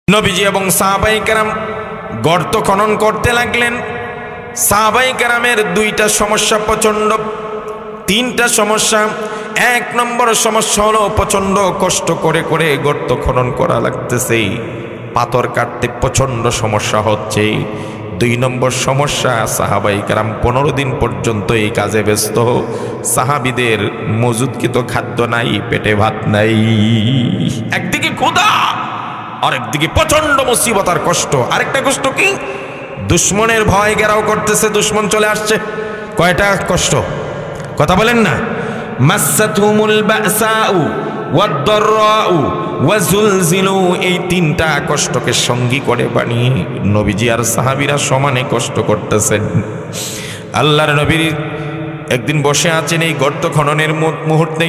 নবীজি এবং সাহাবায়ে কেরাম গর্ত খনন করতে লাগলেন। সাহাবায়ে কেরামের দুইটা সমস্যা প্রচন্ড, তিনটা সমস্যা। এক নম্বর সমস্যা হলো প্রচন্ড কষ্ট করে করে গর্ত খনন করা লাগতেছে, পাথর কাটতে প্রচন্ড সমস্যা হচ্ছে। দুই নম্বর সমস্যা, সাহাবায়ে কেরাম 15 দিন পর্যন্ত এই কাজে ব্যস্ত। সাহাবীদের মজুদকৃত খাদ্য নাই, পেটে ভাত নাই। একদিকে ক্ষুধা, আরেকদিকে প্রচন্ড মুসিবত আর কষ্ট। আরেকটা কষ্ট কি? দুশ্মনের ভয় ঘেরাও করতেছে, দুশ্মন চলে আসছে। কয়টা কষ্ট কথা বলেন না? মাসাতুমুল বাসাউ ওয়াদ-দাররাউ ওয়াজুলজিলু, এই তিনটা কষ্টকে সঙ্গী করে বানিয়ে নবীজি আর সাহাবীরা সমানে কষ্ট করতেছেন। আল্লাহর নবী একদিন বসে আছেন এই গর্ত খননের মুহূর্তে,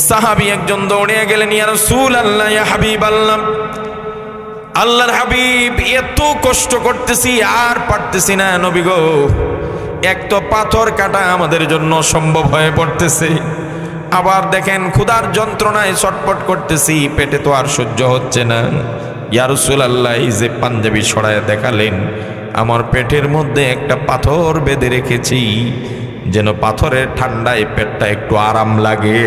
সাহাবী একজন দৌড়ে গেলেন, ইয়া রাসূলুল্লাহ, ইয়া হাবিবাল্লাহ, আল্লাহর হাবিব, এত কষ্ট করতেছি আর পারতেছি না নবী গো, এক তো পাথর কাটা আমাদের জন্য সম্ভব হয়ে পড়তেছে, আবার দেখেন ক্ষুধার যন্ত্রণায় ছটফট করতেছি, পেটে তো আর সহ্য হচ্ছে না। ইয়া রাসূলুল্লাহ, এই যে পাঞ্জাবি ছড়ায় দেখালেন, আমার পেটের মধ্যে একটা পাথর বেঁধে রেখেছি, যেন পাথরের ঠান্ডায় পেটটা একটু আরাম লাগে।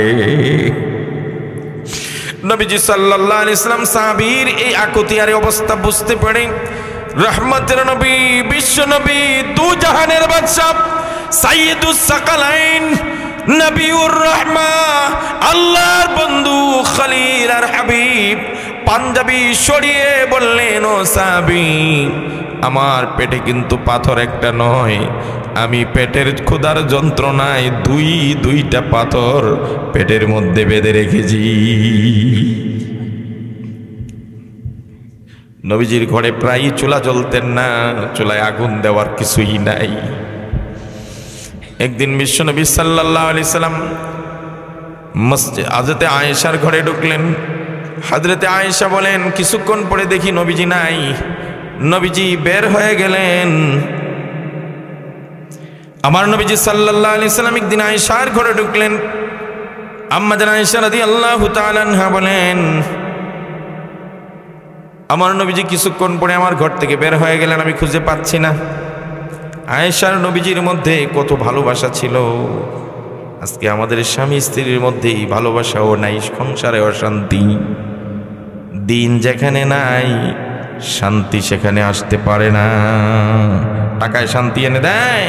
নবীজি সাল্লাল্লাহু আলাইহি ওয়াসাল্লাম সাহাবীর এই আকুতিয়ার অবস্থা বুঝতে পারে রহমতের নবী, বিশ্ব নবী, দু জাহানের বাদশা, সাইয়্যিদুস সাকালাইন, নবিউর রাহমা, আল্লাহর বন্ধু, খলিল আর হাবিব পাঞ্জাবি সরিয়ে বললেন, ও সাহাবী, আমার পেটে কিন্তু পাথর একটা নয়, আমি পেটের ক্ষুধার যন্ত্রণায় দুইটা পাথর পেটের মধ্যে বেঁধে রেখেছি। নবীজির ঘরে প্রায় চুলা জ্বলতেন না, চুলায় আগুন দেওয়ার কিছুই নাই। একদিন বিশ্বনবী সাল্লাল্লাহু আলাইহি সাল্লাম হযরতে আয়েশার ঘরে ঢুকলেন। হযরতে আয়েশা বলেন, কিছুক্ষণ পরে দেখি নবীজি নাই। নবীজি বের হয়ে গেলেন। আমার নবীজি সাল্লাল্লাহু আলাইহি সাল্লাম একদিন আয়েশার ঘরে ঢুকলেন। আম্মা জান আয়েশা রাদিয়াল্লাহু তাআলা আনহা বলেন, আমার নবীজি কিছুক্ষণ পরে আমার ঘর থেকে বের হয়ে গেলেন, আমি খুঁজে পাচ্ছি না। আয়েশার নবীজির মধ্যে কত ভালোবাসা ছিল, আজকে আমাদের স্বামী স্ত্রীর মধ্যে ভালোবাসাও নাই, সংসারে অশান্তি। দিন যেখানে নাই শান্তি সেখানে আসতে পারে না। টাকায় শান্তি এনে দেয়,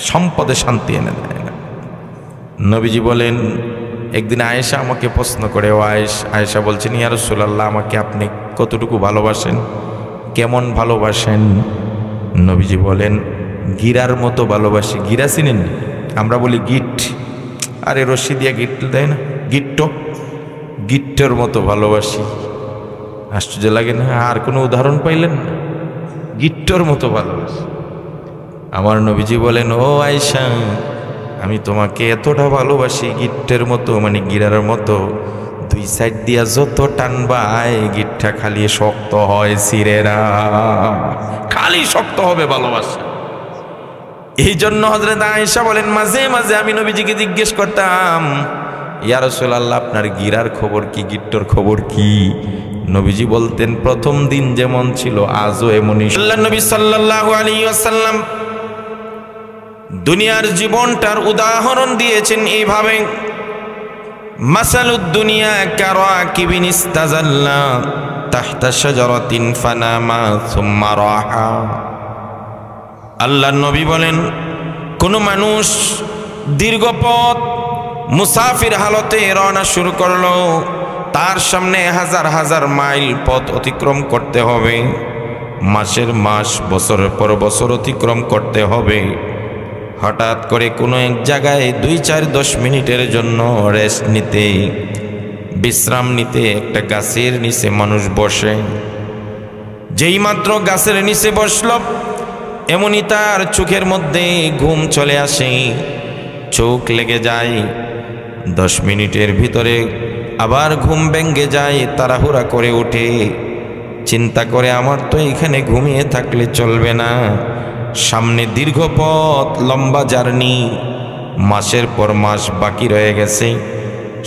সম্পদে শান্তি এনে দেয় না। নবীজি বলেন, একদিন আয়েশা আমাকে প্রশ্ন করে, ও আয়েশা বলছেন, ইয়া রাসূলুল্লাহ, আমাকে আপনি কতটুকু ভালোবাসেন, কেমন ভালোবাসেন? নবীজি বলেন, গিরার মতো ভালোবাসি। গিরা চিনেন? আমরা বলি গিট, আরে রশি দিয়া গিট দেয় না, গিট্টর মতো ভালোবাসি। আশ্চর্য লাগে না? আর কোনো উদাহরণ পাইলেন না? গিট্টর মতো ভালোবাসি। আমার নবীজি বলেন, ও আয়েশা, আমি তোমাকে এতটা ভালোবাসি গিট্টের মতো, মানে গিরার মতো, দুই সাইড দিয়া যত টানবাই গিট্টা খালি শক্ত হয়, ছিঁড়েরা খালি শক্ত হবে ভালোবাসা। এই জন্য হযরত আয়েশা বলেন, মাঝে মাঝে আমি নবীজিকে জিজ্ঞেস করতাম, ইয়া রাসূলুল্লাহ, আপনার গিরার খবর কি, গিট্টর খবর কি? নবীজি বলতেন, প্রথম দিন যেমন ছিল আজও এমনই। আল্লাহর নবী সাল্লাল্লাহু আলাইহি ওয়াসাল্লাম দুনিয়ার জীবনটার উদাহরণ দিয়েছেন এইভাবে, মাসালুদ দুনিয়া কারাকিবিন ইস্তাজাল্লা তাহতা শাজারাতিন ফানামা সুম্মা রাহা। আল্লাহর নবী বলেন, কোন মানুষ দীর্ঘ পথ মুসাফির হালতে রওনা শুরু করলো, তার সামনে হাজার হাজার মাইল পথ অতিক্রম করতে হবে, মাসের মাস, বছরের পর বছর অতিক্রম করতে হবে। হঠাৎ করে কোনো এক জায়গায় 2-4-10 মিনিটের জন্য রেস্ট নিতে, বিশ্রাম নিতে একটা গাছের নিচে মানুষ বসে। যেই মাত্র গাছের নিচে বসল, এমনি তার চোখের মধ্যে ঘুম চলে আসে, চোখ লেগে যায়। 10 মিনিটের ভিতরে আবার ঘুম ভেঙে যায়, তাড়াহুড়া করে ওঠে, চিন্তা করে আমার তো এখানে ঘুমিয়ে থাকলে চলবে না, সামনে দীর্ঘ পথ, লম্বা জার্নি, মাসের পর মাস বাকি রয়ে গেছে।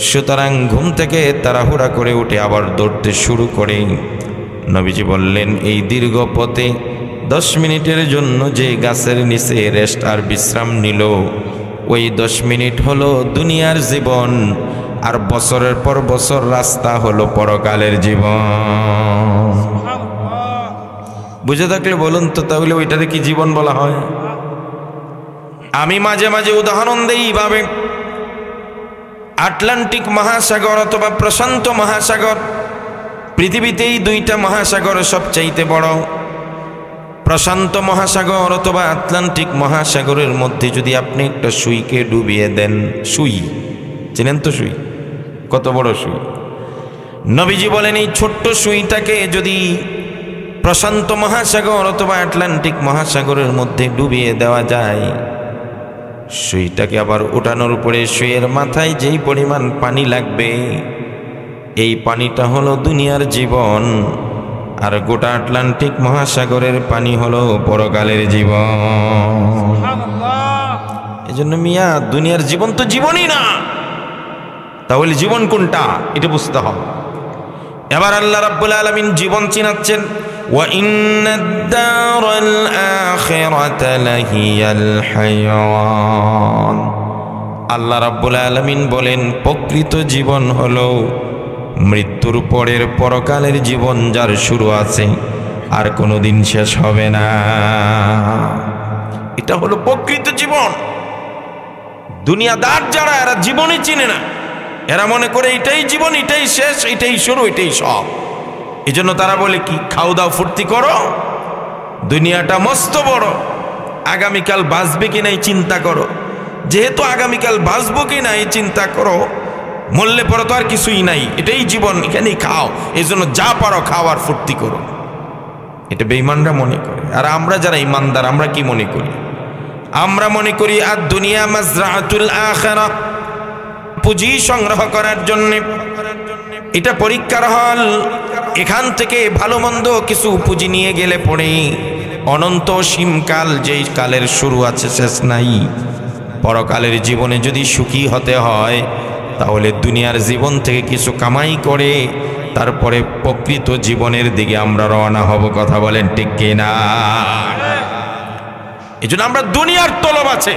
সুতরাং ঘুম থেকে তাড়াহুড়া করে উঠে আবার দৌড়তে শুরু করে। নবীজি বললেন, এই দীর্ঘ পথে 10 মিনিটের জন্য যে গাছের নিচে রেস্ট আর বিশ্রাম নিল, ওই 10 মিনিট হলো দুনিয়ার জীবন, আর বছরের পর বছর রাস্তা হলো পরকালের জীবন। বুঝে থাকলে বলুন তো, তাহলে ওইটারে কি জীবন বলা হয়? আমি মাঝে মাঝে উদাহরণ দেই এইভাবে, আটলান্টিক মহাসাগর অথবা প্রশান্ত মহাসাগর, পৃথিবীতেই 2টা মহাসাগর সবচাইতে বড়। প্রশান্ত মহাসাগর অথবা আটলান্টিক মহাসাগরের মধ্যে যদি আপনি একটা সুইকে ডুবিয়ে দেন, সুই চেনেন তো? সুই কত বড় সুই? নবীজি বলেন, এই ছোট্ট সুইটাকে যদি প্রশান্ত মহাসাগর অথবা আটলান্টিক মহাসাগরের মধ্যে ডুবিয়ে দেওয়া যায়, সুইটাকে আবার ওঠানোর উপরে সুইয়ের মাথায় যেই পরিমাণ পানি লাগবে, এই পানিটা হলো দুনিয়ার জীবন, আর গোটা আটলান্টিক মহাসাগরের পানি হলো পরকালের জীবন। এজন্য মিয়া, দুনিয়ার জীবন তো জীবনই না, তাহলে জীবন কোনটা এটা বুঝতে হবে। এবার আল্লাহ রাব্বুল আলামিন জীবন চিনাচ্ছেন, ওয়া ইন্নাদ দারাল আখিরাতা লাহিয়াল হায়াওয়ান। আল্লাহ রাব্বুল আলামিন বলেন, প্রকৃত জীবন হলো মৃত্যুর পরের পরকালের জীবন, যার শুরু আছে আর কোনোদিন শেষ হবে না। এটা হলো প্রকৃত জীবন। দুনিয়াদার যারা, এরা জীবনই চিনে না, এরা মনে করে এটাই জীবন, এটাই শেষ, এটাই শুরু, এটাই সব। এই জন্য তারা বলে কি, খাও দাও ফুর্তি করো, দুনিয়াটা মস্ত বড়, আগামীকাল বাঁচবে কি নাই চিন্তা করো। যেহেতু আগামীকাল বাঁচবো কি নাই চিন্তা করো, মরলে পরে তো আর কিছুই নাই, এটাই জীবন, এখানেই খাও, এই জন্য যা পারো খাও আর ফুর্তি করো। এটা বেঈমানরা মনে করে। আর আমরা যারা ইমানদার, আমরা কি মনে করি? আমরা মনে করি আর দুনিয়া মাজরাতুল আখিরাহ, পুঁজি সংগ্রহ করার জন্য, এটা পরীক্ষার হল। এখান থেকে ভালো মন্দ কিছু পুঁজি নিয়ে গেলে পড়ে অনন্ত সীমকাল, যেই কালের শুরু আছে শেষ নাই। পরকালের জীবনে যদি সুখী হতে হয়, তাহলে দুনিয়ার জীবন থেকে কিছু কামাই করে তারপরে প্রকৃত জীবনের দিকে আমরা রওনা হব। কথা বলেন ঠিক কিনা? এই জন্য আমরা দুনিয়ার তলব আছে,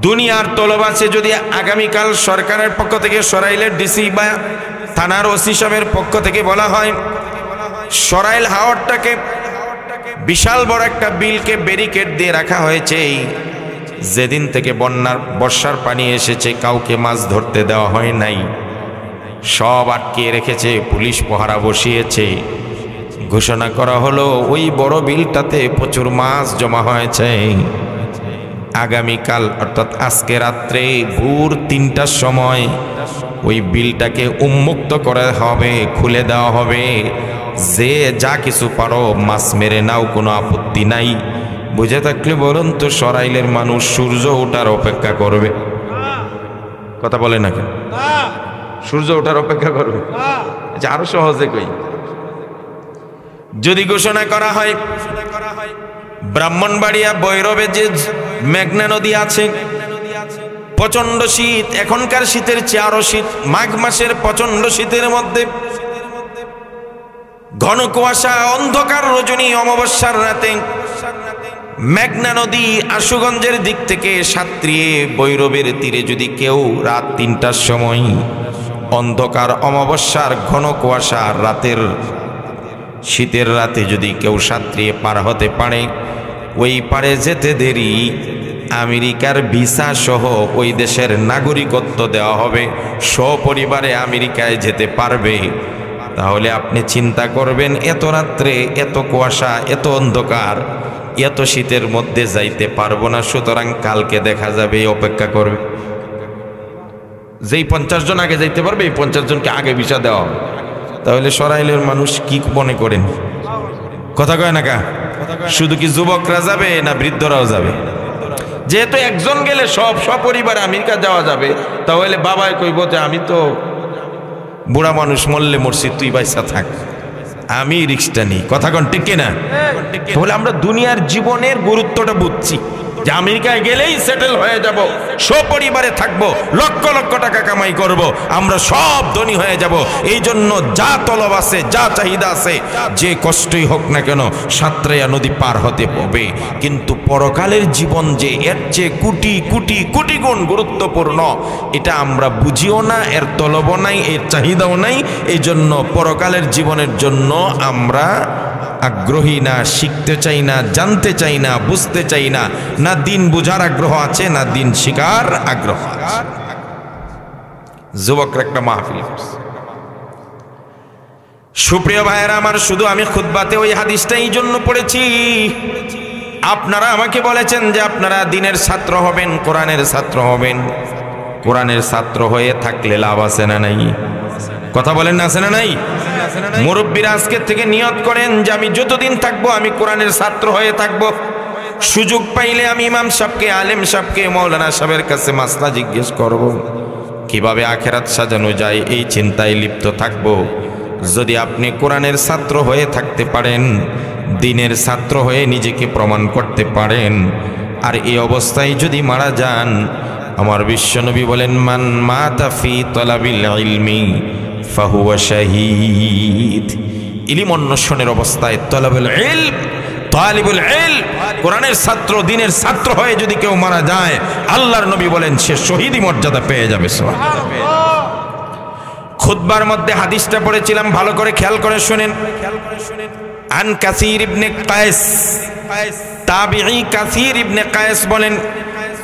দুনিয়ার তলব আছে। যদি আগামীকাল সরকারের পক্ষ থেকে, সরাইলের ডিসি বা থানার ওসি সাহেবের পক্ষ থেকে বলা হয়, সরাইল হাওরটাকে বিশাল বড় একটা বিলকে ব্যারিকেড দিয়ে রাখা হয়েছে, যেদিন থেকে বর্ষার পানি এসেছে কাউকে মাছ ধরতে দেওয়া হয় নাই, সব আটকে রেখেছে, পুলিশ পহারা বসিয়েছে। ঘোষণা করা হলো ওই বড় বিলটাতে প্রচুর মাছ জমা হয়েছে। আগামীকাল অর্থাৎ আজকে রাত্রে ভোর 3টার সময় ওই বিলটাকে উন্মুক্ত করা হবে, খুলে দেওয়া হবে। যে যা কিছু পারো মাছ মেরে নাও, কোনো আপত্তি নাই। বুঝে থাকলে বলুন তো, সরাইলের মানুষ সূর্য ওঠার অপেক্ষা করবে? কথা বলে না কেন? সূর্য ওঠার অপেক্ষা করবে? আরো সহজে কই, যদি ঘোষণা করা হয় ব্রাহ্মণবাড়িয়া বৈরবে যে মেঘনা নদী আছে, প্রচন্ড শীত, এখনকার শীতের চেয়ে আরো শীত, মাঘ মাসের প্রচন্ড শীতের মধ্যে ঘন কুয়াশা, অন্ধকার রজনী, অমাবস্যার রাতে মেঘনা নদী আশুগঞ্জের দিক থেকে সাঁতরিয়ে বৈরবের তীরে যদি কেউ রাত 3টার সময় অন্ধকার অমাবস্যার ঘন কুয়াশা রাতের শীতের রাতে যদি কেউ সাঁতরিয়ে পার হতে পারে, ওই পারে যেতে দেরি আমেরিকার ভিসা সহ ওই দেশের নাগরিকত্ব দেওয়া হবে, সপরিবারে আমেরিকায় যেতে পারবে। তাহলে আপনি চিন্তা করবেন, এত রাত্রে, এত কুয়াশা, এত অন্ধকার, এত শীতের মধ্যে যাইতে পারবো না, সুতরাং কালকে দেখা যাবে, অপেক্ষা করবে। যেই 50 জন আগে যাইতে পারবে, এই 50 জনকে আগে ভিসা দেওয়া হবে। তাহলে সরাইলের মানুষ কি মনে করেন? কথা কয় না কা? শুধু কি যুবকরা যাবে না বৃদ্ধরাও যাবে? যেহেতু একজন গেলে সব সপরিবারে আমেরিকা যাওয়া যাবে, তাহলে বাবাই কইব যে আমি তো বুড়া মানুষ, মরলে মরছি, তুই বাইসা থাক, আমি রিক্সটা নিই। কথা কন ঠিক কিনা? তাহলে আমরা দুনিয়ার জীবনের গুরুত্বটা বুঝছি, যে আমেরিকায় গেলেই সেটেল হয়ে যাব, সপরিবারে থাকব, লক্ষ লক্ষ টাকা কামাই করব, আমরা সব ধনী হয়ে যাব। এই জন্য যা তলব আছে, যা চাহিদা আছে, যে কষ্টই হোক না কেন সাতরাইয়া নদী পার হতে হবে। কিন্তু পরকালের জীবন যে এর চেয়ে কোটি কোটি কোটি গুণ গুরুত্বপূর্ণ, এটা আমরা বুঝিও না, এর তলবও নাই, এর চাহিদাও নাই। এই জন্য পরকালের জীবনের জন্য আমরা আগ্রহী না, শিখতে চাই না, জানতে চাই না, বুঝতে চাই না। না দিন বুঝার আগ্রহ আছে, না দিন শিকার আগ্রহ আছে। যুবকরা একটা মাহফিল করছে। সুপ্রিয় ভাইয়েরা আমার, শুধু আমি খুতবাতে ওই হাদিসটা এই জন্য পড়েছি, আপনারা আমাকে বলেছেন যে আপনারা দিনের ছাত্র হবেন, কোরআনের ছাত্র হবেন। কোরআনের ছাত্র হয়ে থাকলে লাভ আছে না নাই? কথা বলেন না, আছে না নাই? মুরব্বীরা আজকের থেকে নিয়ত করেন যে আমি যতদিন থাকবো আমি কোরআনের ছাত্র হয়ে থাকবো। সুযোগ পাইলে আমি ইমাম সাহেবকে, আলেম সাহেবকে, মৌলানা সাহেবের কাছে মাসলা জিজ্ঞেস করব, কিভাবে আখেরাত সাজানো যায় এই চিন্তায় লিপ্ত থাকব। যদি আপনি কোরআনের ছাত্র হয়ে থাকতে পারেন, দিনের ছাত্র হয়ে নিজেকে প্রমাণ করতে পারেন, আর এই অবস্থায় যদি মারা যান, আমার বিশ্বনবী বলেন, মান মাতা ফি তলাবিল ইলমি ফাহুয়া শাহীদ। ইলম অন্বেষণের অবস্থায় তলাবুল ইলম, তালিবুল ইলম, কোরআনের ছাত্র, দিনের ছাত্র হয়ে যদি কেউ মারা যায়, আল্লাহর নবী বলেন সে শহীদি মর্যাদা পেয়ে যাবে। সুবহানাল্লাহ। খুতবার মধ্যে হাদিসটা পড়েছিলাম, ভালো করে খেয়াল করে শুনেন। আন কাসির ইবনে কায়েস, তাবিঈ কাসির ইবনে কায়েস বলেন,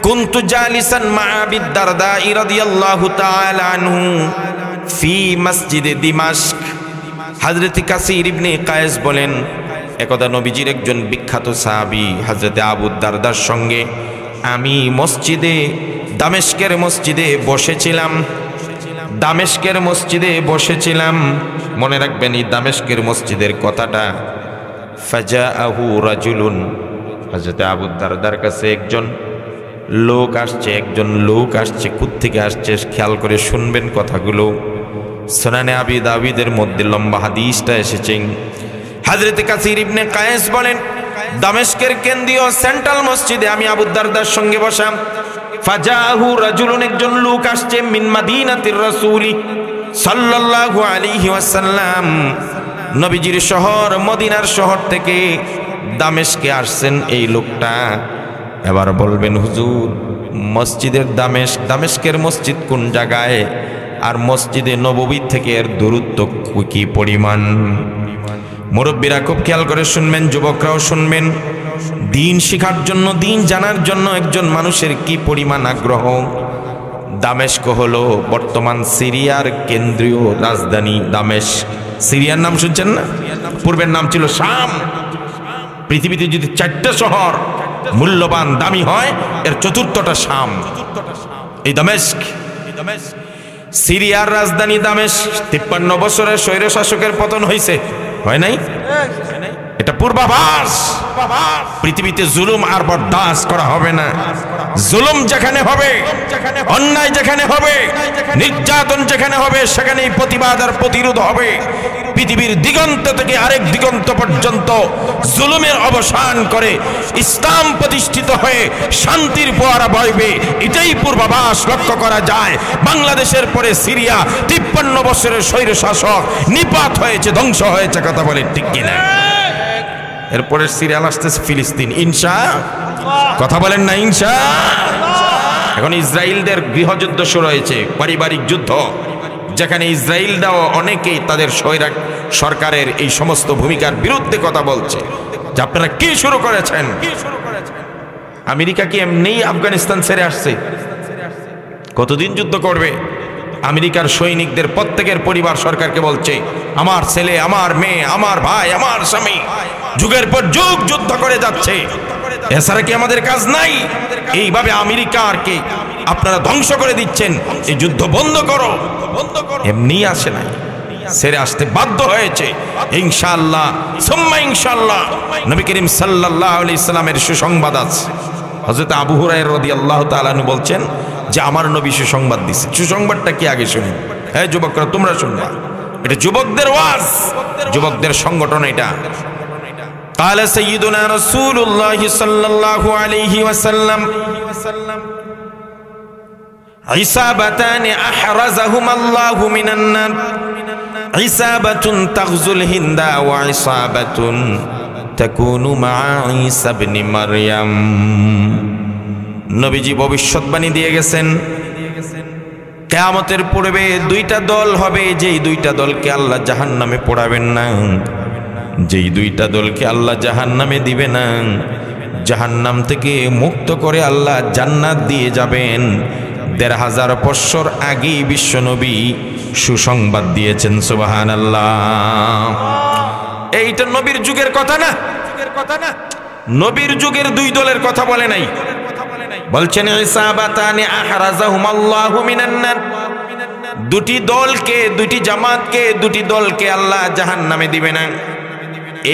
কুনতু জালিসান মা আবি দারদা রাদিয়াল্লাহু তাআলা আনহু ফি মসজিদে দিমাশক। হযরত কাসির ইবনে কায়েস বলেন, একদা নবীজির একজন বিখ্যাত সাহাবী হযরত আবু দারদার সঙ্গে আমি মসজিদে, দামেস্কের মসজিদে বসেছিলাম। দামেস্কের মসজিদে বসেছিলাম, মনে রাখবেন এই দামেস্কের মসজিদের কথাটা। ফাজাআহু রাজুলুন, হযরত আবু দারদার কাছে একজন লোক আসছে, একজন লোক আসছে। কোত্থেকে আসছে খেয়াল করে শুনবেন কথাগুলো। সুনানে আবি দাউদের মধ্যে লম্বা হাদিসটা এসেছে। হযরত কাসির ইবনে কায়েস বলেন, দামেস্কের কেন্দ্রীয় সেন্ট্রাল মসজিদে আমি আবু দারদার সঙ্গে বসা। ফাজাহু রাজুলুন, একজন লোক আসছে, মিন মাদিনাতির রাসূলি সাল্লাল্লাহু আলাইহি ওয়াসাল্লাম, নবীজির শহর মদিনার শহর থেকে দামেস্কে আসছেন এই লোকটা। এবার বলবেন, হুজুর মসজিদের দামেস্কের মসজিদ কোন জায়গায়, আর মসজিদে নববী থেকে এর দূরত্ব কি পরিমাণ? মুরব্বীরা খুব খেয়াল করে শুনবেন, যুবকরাও শুনবেন। দিন শিখার জন্য, দিন জানার জন্য একজন মানুষের কি পরিমাণ আগ্রহ। দামেস্ক হলো বর্তমান সিরিয়ার কেন্দ্রীয় রাজধানী দামেস্ক। সিরিয়ার নাম শুনছেন না? পূর্বের নাম ছিল শাম। পৃথিবীতে যদি 4টা শহর মূল্যবান দামি হয়, এর 4টা শাম, এই দামেস্ক। সিরিয়ার রাজধানী দামেস্ক। 53 বছরের স্বৈরশাসকের পতন হয়েছে, হয় নাই? এটা পূর্বাভাস। পৃথিবীতে জুলুম আর বরদাস্ত করা হবে না। জুলুম যেখানে হবে, অন্যায় যেখানে হবে, নির্যাতন যেখানে হবে, সেখানেই প্রতিবাদ আর প্রতিরোধ হবে। পৃথিবীর দিগন্ত থেকে আরেক দিগন্ত পর্যন্ত জুলুমের অবসান করে ইসলাম প্রতিষ্ঠিত হয়ে শান্তির ফোয়ারা বইবে, এটাই পূর্বাভাস লক্ষ্য করা যায়। বাংলাদেশের পরে সিরিয়া 53 বছরের স্বৈরশাসক নিপাত হয়েছে, ধ্বংস হয়েছে, কথা বলে ঠিক কিনা? এরপরে সিরিয়াল আসতেছে ফিলিস্তিন, ইনশাআল্লাহ, কথা বলেন না ইনশাআল্লাহ। এখন ইসরায়েলদের গৃহযুদ্ধ শুরু হয়েছে, পারিবারিক যুদ্ধ, যেখানে ইসরায়েলরাও অনেকেই তাদের সরকারের এই সমস্ত ভূমিকার বিরুদ্ধে কথা বলছে যে আপনারা কি শুরু করেছেন। আমেরিকা কি এমনিই আফগানিস্তান ছেড়ে আসছে? কতদিন যুদ্ধ করবে? আমেরিকার সৈনিকদের প্রত্যেকের পরিবার সরকারকে বলছে, আমার ছেলে, আমার মেয়ে, আমার ভাই, আমার স্বামী যুগের পর যুগ যুদ্ধ করে যাচ্ছে, এছাড়া কি আমাদের কাজ নাই? এইভাবে আমেরিকাকে আপনারা ধ্বংস করে দিচ্ছেন, এই যুদ্ধ বন্ধ করো। এমনি আসে নাই, ছেড়ে আসতে বাধ্য হয়েছে। ইনশাআল্লাহ সুম্মা ইনশাআল্লাহ নবী করিম সাল্লাল্লাহু আলাইহি সাল্লামের সুসংবাদ আছে। হযরত আবু হুরায়রা রাদিয়াল্লাহু তাআলা আনহু বলছেন যে আমার নবী সুসংবাদ দিয়েছে। সুসংবাদটা কি আগে শুনুন। হ্যাঁ যুবকরা, তোমরা শুনবা, এটা যুবকদের ওয়াজ, যুবকদের সংগঠন। এটা قال سيدنا رسول الله صلى الله عليه وسلم عصابتان أحرزهما الله من النار عصابة تغزو الهند وعصابة تكون مع عيسى ابن مريم নবীজি ভবিষ্যৎবাণী দিয়ে গেছেন কিয়ামতের পূর্বে দুইটা দল হবে, যেই দুইটা দলকে আল্লাহ জাহান্নামে পোড়াবেন না, যেই দুইটা দলকে আল্লাহ জাহান্নামে দিবে না, জাহান্নাম থেকে মুক্ত করে আল্লাহ জান্নাত দিয়ে যাবেন। ১৫০০ বছর আগেই বিশ্বনবী সুসংবাদ দিয়েছেন। সুবহানাল্লাহ। এইটা নবীর যুগের কথা না, নবীর যুগের দুই দলের কথা বলে নাই, বলছেন ইসাবাতানি আহরাজাহুমাল্লাহু মিনান নার, দুটি দলকে, দুটি জামাতকে, দুটি দলকে আল্লাহ জাহান্নামে দিবে না।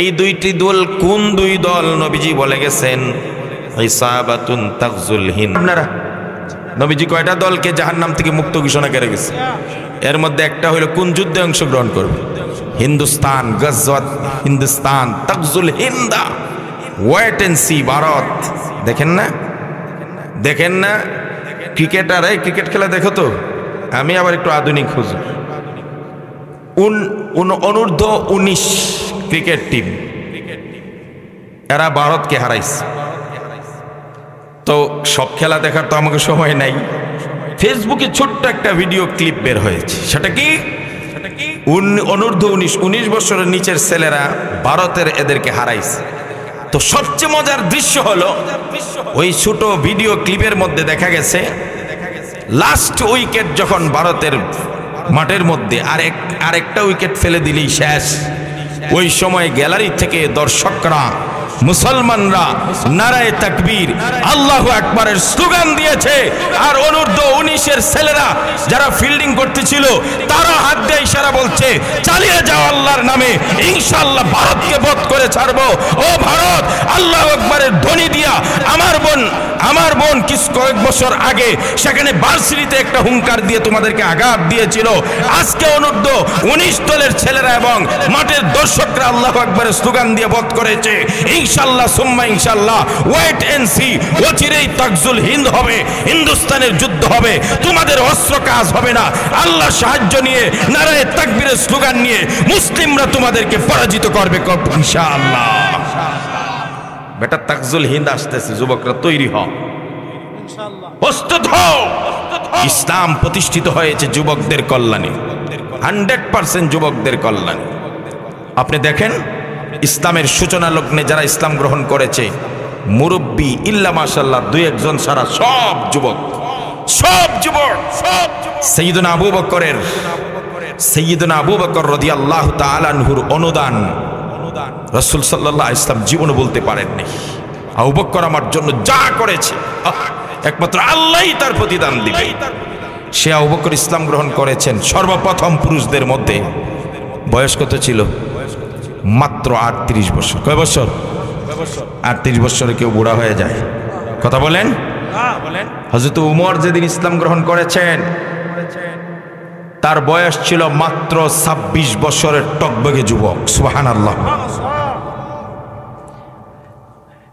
এই দুইটি দল কোন দুই দল? নবীজি বলে গেছেন ইসাবাতুন তাগজুল হিন্দ। আপনারা নবীজি কয়টা দলকে জাহান্নাম থেকে মুক্ত ঘোষণা করে গেছে? এর মধ্যে একটা হলো কোন যুদ্ধে অংশগ্রহণ করবে? হিন্দুস্তান, গজওয়াত হিন্দুস্তান, তাগজুল হিন্দা, ওয়েট এন্ড সি। ভারত দেখেন না, দেখেন না ক্রিকেটার, এই ক্রিকেট খেলা দেখো তো। আমি আবার একটু আধুনিক হুজুর। অনূর্ধ্ব 19 ক্রিকেট টিম, এরা ভারতকে হারাইছে। তো সব খেলা দেখার তো আমাকে সময় নাই। ফেসবুকে ছোট্ট একটা ভিডিও ক্লিপ বের হয়েছে। সেটা কি? অনূর্ধ্ব 19 বছরের নিচের ছেলেরা ভারতের এদেরকে হারাইছে। তো সবচেয়ে মজার দৃশ্য হলো ওই ছোট ভিডিও ক্লিপের মধ্যে দেখা গেছে লাস্ট উইকেট যখন ভারতের মাঠের মধ্যে আরেকটা উইকেট ফেলে দিলেই শেষ, ওই সময় গ্যালারি থেকে দর্শকরা, মুসলমানরা নারায়ে তাকবীর, আল্লাহু আকবারের স্লোগান দিয়েছে। আর অনূর্ধ্ব 19-এর ছেলেরা যারা ফিল্ডিং করতেছিল তারা হাত দিয়ে ইশারা বলছে, চালিয়ে যাও আল্লাহর নামে, ইনশাআল্লাহ ভারতকে বধ করে ছাড়বো। ও ভারত, আল্লাহু আকবারের ধ্বনি দিয়া আমার বোন কয়েক বছর আগে সেখানে ভার্সিটিতে একটা হুঙ্কার দিয়ে তোমাদেরকে আঘাত দিয়েছিল। আজকে অনূর্ধ্ব 19 দলের ছেলেরা এবং মাঠের দর্শকরা আল্লাহু আকবারের স্লোগান দিয়ে বধ করেছে। ইনশাআল্লাহ সুম্মা ইনশাআল্লাহ, ওয়েট এন্ড সি। অচিরেই তাগজুল হিন্দ হবে, হিন্দুস্তানের যুদ্ধ হবে, তোমাদের অস্ত্র কাজ হবে না। আল্লাহ সাহায্য নিয়ে, নারায়ে তাকবীরের স্লোগান নিয়ে মুসলিমরা তোমাদেরকে পরাজিত করবে ইনশাআল্লাহ। বেটা তাগজুল হিন্দ আসতেছে, যুবকরা তৈরি হও, প্রস্তুত হও। ইসলাম প্রতিষ্ঠিত হয়েছে যুবকদের কল্যাণে, 100% যুবকদের কল্যাণে। আপনি দেখেন ইসলামের সূচনা লগ্নে যারা ইসলাম গ্রহণ করেছে, মুরব্বী ইল্লা মাশাআল্লাহ 2-1 ছাড়া সব যুবক, সব যুবক। সাইয়্যিদুনা আবু বকর রাদিয়াল্লাহু তাআলা আনহুর অনুদান রাসূল সাল্লাল্লাহু আলাইহি ওয়াসাল্লাম জীবনে বলতে পারেননি। আবু বকর আমার জন্য যা করেছে একমাত্র আল্লাহই তার প্রতিদান দিবে। সে আবু বকর ইসলাম গ্রহণ করেছেন সর্বপ্রথম পুরুষদের মধ্যে। বয়স কত ছিল? মাত্র 38 বছর। কয় বছর? 38 বছরে কেউ বুড়া হয়ে যায়? কথা বলেন। হযরত উমর যেদিন ইসলাম গ্রহণ করেছেন তার বয়স ছিল মাত্র 26 বছরের টকবগে যুবক। সুবহানাল্লাহ।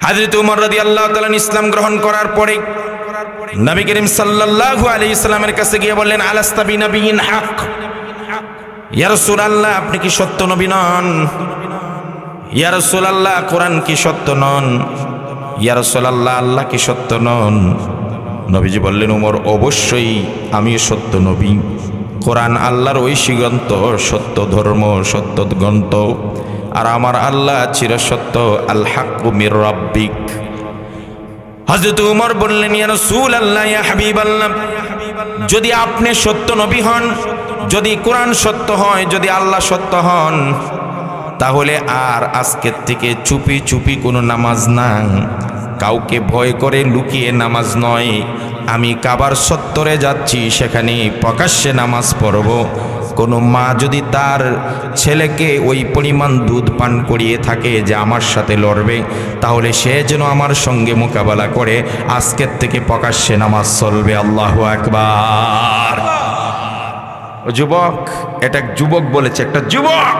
হযরত উমর রাদিয়াল্লাহু তাআলা ইসলাম গ্রহণ করার পরে নবী করিম সাল্লাল্লাহু আলাইহি সাল্লামের কাছে গিয়ে বললেন, আলাস্তা বিনাবিয়িন হক, ইয়া রাসূলুল্লাহ আপনি কি সত্য নবী নন? ইয়া রাসূলুল্লাহ কোরআন কি সত্য নন? ইয়া রাসূলুল্লাহ আল্লাহ কি সত্য নন? নবীজি বললেন, উমর অবশ্যই আমি সত্য নবী। কোরআন আল্লাহর ঐশী গ্রন্থ, সত্য ধর্ম, সত্য গ্রন্থ, আর আমার আল্লাহ চিরসত্য। আল হাক্কু মির রাব্বিক। হযরত উমর বললেন, ইয়া রাসূলুল্লাহ, ইয়া হাবিবাল্লাহ, যদি আপনি সত্য নবী হন, যদি কোরআন সত্য হয়, যদি আল্লাহ সত্য হন, তাহলে আর আজকের থেকে চুপি চুপি কোনো নামাজ না, কাউকে ভয় করে লুকিয়ে নামাজ নয়। আমি কাবার চত্বরে যাচ্ছি, সেখানে প্রকাশ্যে নামাজ পড়ব। কোনো মা যদি তার ছেলেকে ওই পরিমাণ দুধ পান করিয়ে থাকে যে আমার সাথে লড়বে, তাহলে সে যেন আমার সঙ্গে মোকাবেলা করে। আজকের থেকে প্রকাশ্যে নামাজ চলবে। আল্লাহু আকবার। যুবক, এটা যুবক বলেছে, একটা যুবক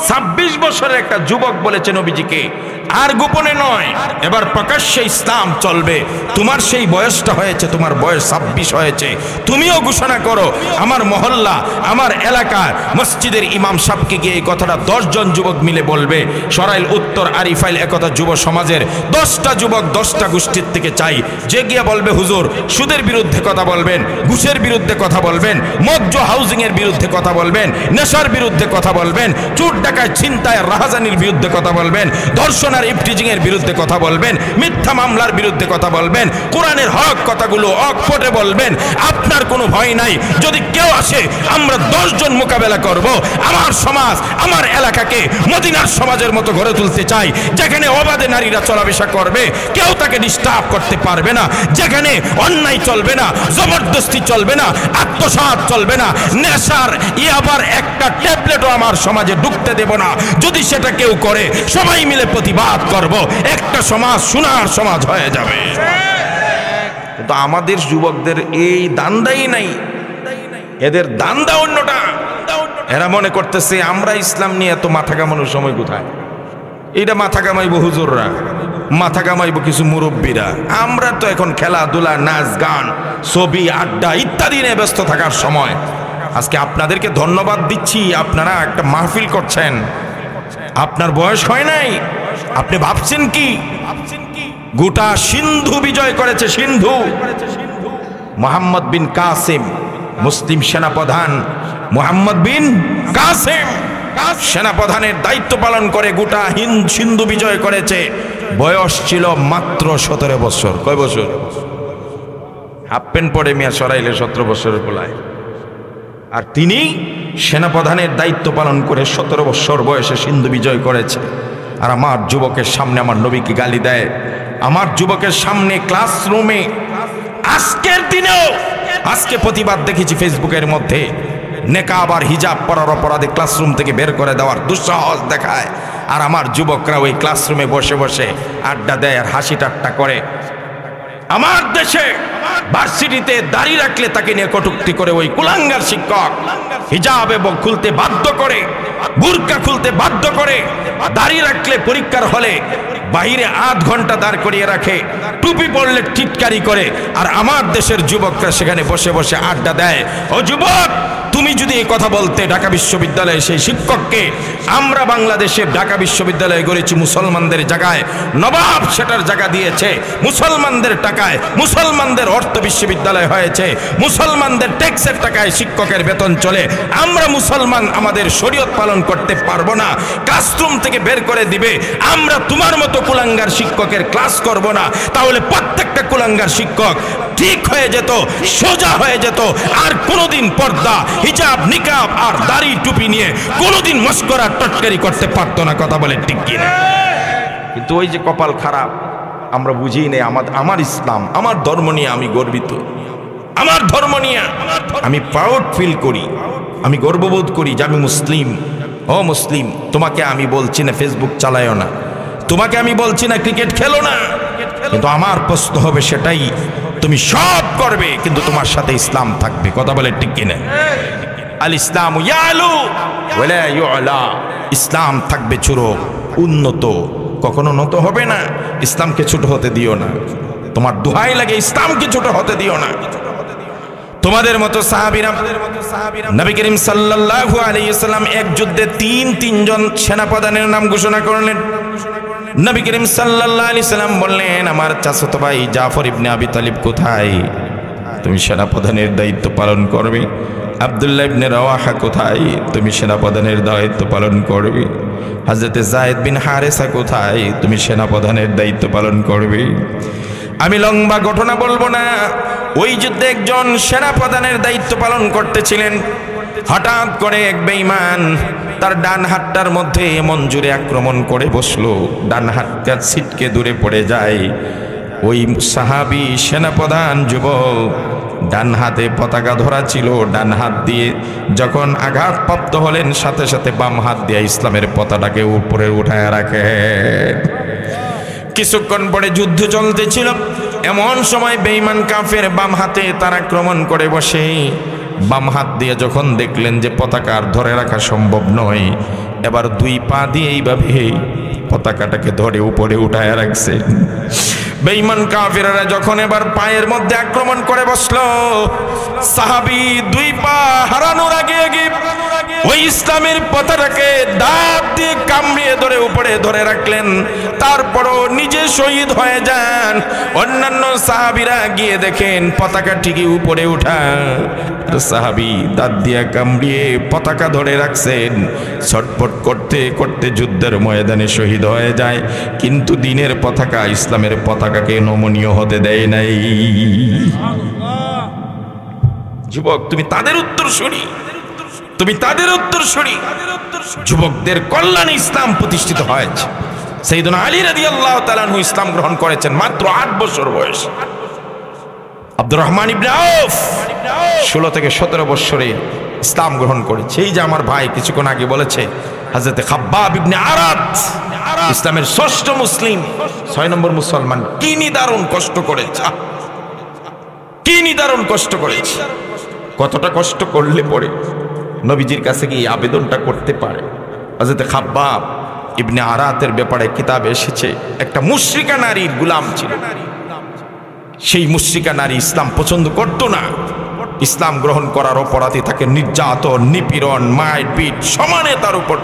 26 বছরের একটা যুবক বলেছে নবীজিকে, আর গোপনে নয়, এবার প্রকাশ্যে ইসলাম চলবে। তোমার সেই বয়সটা হয়েছে, তোমার বয়স 26 হয়েছে, তুমিও ঘোষণা করো। আমার মহল্লা, আমার এলাকার মসজিদের ইমাম সাহেবকে গিয়ে এই কথাটা 10 জন যুবক মিলে বলবে। সরাইল উত্তর আরিফাইল একতা যুব সমাজের 10টা যুবক 10টা গোষ্ঠীর থেকে চাই, যে গিয়ে বলবে হুজুর সুদের বিরুদ্ধে কথা বলবেন, ঘুষের বিরুদ্ধে কথা বলবেন, মদ্য হাউজিং এর বিরুদ্ধে কথা বলবেন, নেশার বিরুদ্ধে কথা বলবেন, চোর ডাকাত ছিনতাই রাহাজানির বিরুদ্ধে কথা বলবেন, ধর্ষণ আর ইফটিজিং এর বিরুদ্ধে কথা বলবেন, মিথ্যা মামলার বিরুদ্ধে কথা বলবেন, কোরআনের হক কথাগুলো অকপটে বলবেন। আপনার কোনো ভয় নাই। যদি কেউ আসে আমরা 10 জন মোকাবেলা করব। আমার সমাজ, আমার এলাকাকে মদিনার সমাজের মতো গড়ে তুলতে চাই, যেখানে অবাধে নারীরা চলাফেরা করবে, কেউ তাকে ডিস্টার্ব করতে পারবে না, যেখানে অন্যায় চলবে না, জবরদস্তি চলবে না, আত্মসাৎ চলবে না, নেশার আবার একটা ট্যাবলেটও আমার সমাজে ঢুকতে দেব না। যদি সেটা কেউ করে সবাই মিলে প্রতিবাদ করব, একটা সমাজ সোনার সমাজ হয়ে যাবে। কিন্তু আমাদের যুবকদের এই দান্দাই নাই, এদের দান্দা অন্যটা। এরা মনে করতেছে আমরা ইসলাম নিয়ে এত মাথা কামানোর সময় কোথায়? এইটা মাথা কামাইব হুজুররা, মাথা কামাইব কিছু মুরব্বীরা। আমরা তো এখন খেলাধুলা, নাচ গান, ছবি, আড্ডা ইত্যাদি নিয়ে ব্যস্ত থাকার সময়। আজকে আপনাদেরকে ধন্যবাদ দিচ্ছি, আপনারা একটা মাহফিল করছেন। আপনার বয়স হয় নাই, আপনি ভাবছেন কি গোটা সিন্ধু বিজয় করেছে? সিন্ধু মোহাম্মদ বিন কাসেম, মুসলিম সেনাপ্রধান মোহাম্মদ বিন কাসেম সেনাপ্রধানের দায়িত্ব পালন করে গোটা সিন্ধু বিজয় করেছে। বয়স ছিল মাত্র 17 বছর। কয় বছর? হাফ প্যান্ট পরে মিয়া সরাইলে 17 বছরের পোলায়। আর তিনি সেনাপ্রধানের দায়িত্ব পালন করে 17 বছর বয়সে সিন্ধু বিজয় করেছে। আর আমার যুবকের সামনে আমার নবীকে গালি দেয়, আমার যুবকের সামনে ক্লাসরুমে। আজকের দিনেও আজকে প্রতিবাদ দেখেছি ফেসবুকের মধ্যে, নেকাব আর হিজাব পরার অপরাধে ক্লাসরুম থেকে বের করে দেওয়ার দুঃসাহস দেখায়। আর আমার যুবকরা ওই ক্লাসরুমে বসে বসে আড্ডা দেয় আর হাসি ঠাট্টা করে। আমার দেশে ভার্সিটিতে দাড়ি রাখলে তাকে নিয়ে কটূক্তি করে ওই কুলাঙ্গার শিক্ষক হিজাব এবং খুলতে বাধ্য করে, বুরকা খুলতে বাধ্য করে, দাড়ি রাখলে পরীক্ষার হলে বাহিরে 8 ঘন্টা দাঁড় করিয়ে রাখে, টুপি পরলে টিটকারি করে। আর আমার দেশের যুবকরা সেখানে বসে বসে আড্ডা দেয়। ও যুবক, তুমি যদি এই কথা বলতে ঢাকা বিশ্ববিদ্যালয়ে সেই শিক্ষককে, আমরা বাংলাদেশে ঢাকা বিশ্ববিদ্যালয়ে গড়েছি মুসলমানদের জায়গায়, নবাব সেটার জায়গা দিয়েছে, মুসলমানদের টাকায় মুসলমানদের অর্থ বিশ্ববিদ্যালয় হয়েছে, মুসলমানদের ট্যাক্সের টাকায় শিক্ষকের বেতন চলে। আমরা মুসলমান আমাদের শরীয়ত পালন করতে পারবো না, ক্লাসরুম থেকে বের করে দিবে। আমরা তোমার মতো কুলাঙ্গার শিক্ষকের ক্লাস করব না। তাহলে প্রত্যেকটা কুলাঙ্গার শিক্ষক ঠিক হয়ে যেত, সোজা হয়ে যেত, আর কোনোদিন পর্দা, হিজাব, নিকাব আর দাড়ি টুপি নিয়ে কোনোদিন মস্করা টটকারি করতে পারতো না। কথা বলে ঠিক কিনা? কিন্তু ওই যে কপাল খারাপ, আমরা বুঝি নেই আমার ইসলাম, আমার ধর্ম নিয়ে আমি গর্বিত, আমার ধর্ম নিয়ে আমি প্রাউড ফিল করি, আমি গর্ববোধ করি যে আমি মুসলিম। ও মুসলিম, তোমাকে আমি বলছি না ফেসবুক চালায়ও না, তোমাকে আমি বলছি না ক্রিকেট খেলো না, কিন্তু আমার প্রশ্ন হবে সেটাই, তুমি সব করবে কিন্তু তোমার সাথে ইসলাম থাকবে। কথা বলে ঠিক কিনা? আল ইসলাম ইয়ালু ওয়ালা ইউলা, ইসলাম থাকবে চূড়ো, উন্নত, কখনো নত হবে না। ইসলামকে ছোট হতে দিও না, তোমার দোহাই লাগে, ইসলামকে ছোট হতে দিও না। তোমাদের মতো সাহাবীরা, নবী করিম সাল্লাল্লাহু আলাইহি ওয়াসাল্লাম এক যুদ্ধে তিনজন সেনাপ্রধানের নাম ঘোষণা করলেন। নবী করিম সাল্লাল্লাহু আলাইহি সাল্লাম বললেন, আমার চাচাতো ভাই জাফর ইবনে আবি তালিব কোথায়? তুমি সেনাপ্রধানের দায়িত্ব পালন করবে। আব্দুল্লাহ ইবনে রাওয়াহা কোথায়? তুমি সেনাপ্রধানের দায়িত্ব পালন করবে। হযরতে যায়েদ বিন হারেসা কোথায়? তুমি সেনাপ্রধানের দায়িত্ব পালন করবে। আমি লম্বা ঘটনা বলবো না। ওই যুদ্ধে একজন সেনাপ্রধানের দায়িত্ব পালন করতেছিলেন। হঠাৎ করে এক বেঈমান তার ডান হাতটার মধ্যে এমন জোরে আক্রমণ করে বসলো, ডান হাতটা ছিটকে দূরে পড়ে যায়। ওই সাহাবী সেনাপ্রধান যুবক, ডান হাতে পতাকা ধরা ছিল, ডান হাত দিয়ে যখন আঘাতপ্রাপ্ত হলেন সাথে সাথে বাম হাত দিয়ে ইসলামের পতাকাকে উপরে উঠায় রাখে। কিছুক্ষণ পরে যুদ্ধ চলতেছিল, এমন সময় বেঈমান কাফের বাম হাতে তার আক্রমণ করে বসে। বাম হাত দিয়ে যখন দেখলেন যে পতাকা আর ধরে রাখা সম্ভব নয়, এবার দুই পা দিয়ে এইভাবে পতাকাটাকে ধরে উপরে উঠায় রাখছেন। বেঈমান কাফেররা যখন এবার পায়ের মধ্যে আক্রমণ করে বসলো, সাহাবী দুই পা হারানোর আগে আগে ওই ইসলামের পতাকাকে দাঁত দিয়ে কামড়িয়ে ধরে উপরে ধরে রাখলেন। তারপরও নিজে শহীদ হয়ে যান। অন্যান্য সাহাবীরা গিয়ে দেখেন পতাকা ঠিকই উপরে উঠা, সাহাবী দাঁত দিয়ে কামড়িয়ে পতাকা ধরে রাখছেন। ছটফট করতে করতে যুদ্ধের ময়দানে শহীদ হয়ে যায়, কিন্তু দিনের পতাকা, ইসলামের পতাকাকে নমনীয় হতে দেয় নাই। যুবক, তুমি তাদের উত্তরসূরি, তুমি তাদের উত্তরসূরি। যুবকদের কল্যাণে ইসলাম প্রতিষ্ঠিত হয়েছে। সাইয়েদনা আলী রাদিয়াল্লাহু তাআলা আনহু ইসলাম গ্রহণ করেছেন মাত্র 8 বছর বয়স। আব্দুর রহমান ইবনে আউফ 16 থেকে 17 বছরে ইসলাম গ্রহণ করেছে। এই যে আমার ভাই কিছুক্ষণ আগে বলেছে, হযরত খাব্বাব ইবনে আরাত ইসলামের ষষ্ঠ মুসলিম, 6 নম্বর মুসলমান, কি নিদারুণ কষ্ট করেছে, কি নিদারুণ কষ্ট করেছে। কতটা কষ্ট করলে পরে নবীজির কাছে গিয়ে আবেদনটা করতে পারে। হযরত খাব্বাব ইবনে আরাতের ব্যাপারে কিতাবে এসেছে, একটা মুশরিকা নারীর গোলাম ছিল। সেই মুশরিকা নারী ইসলাম পছন্দ করত না। ইসলাম গ্রহণ করার অপরাধে তাকে নির্যাতন, নিপীড়ন, মারপিট সমানে তার উপর।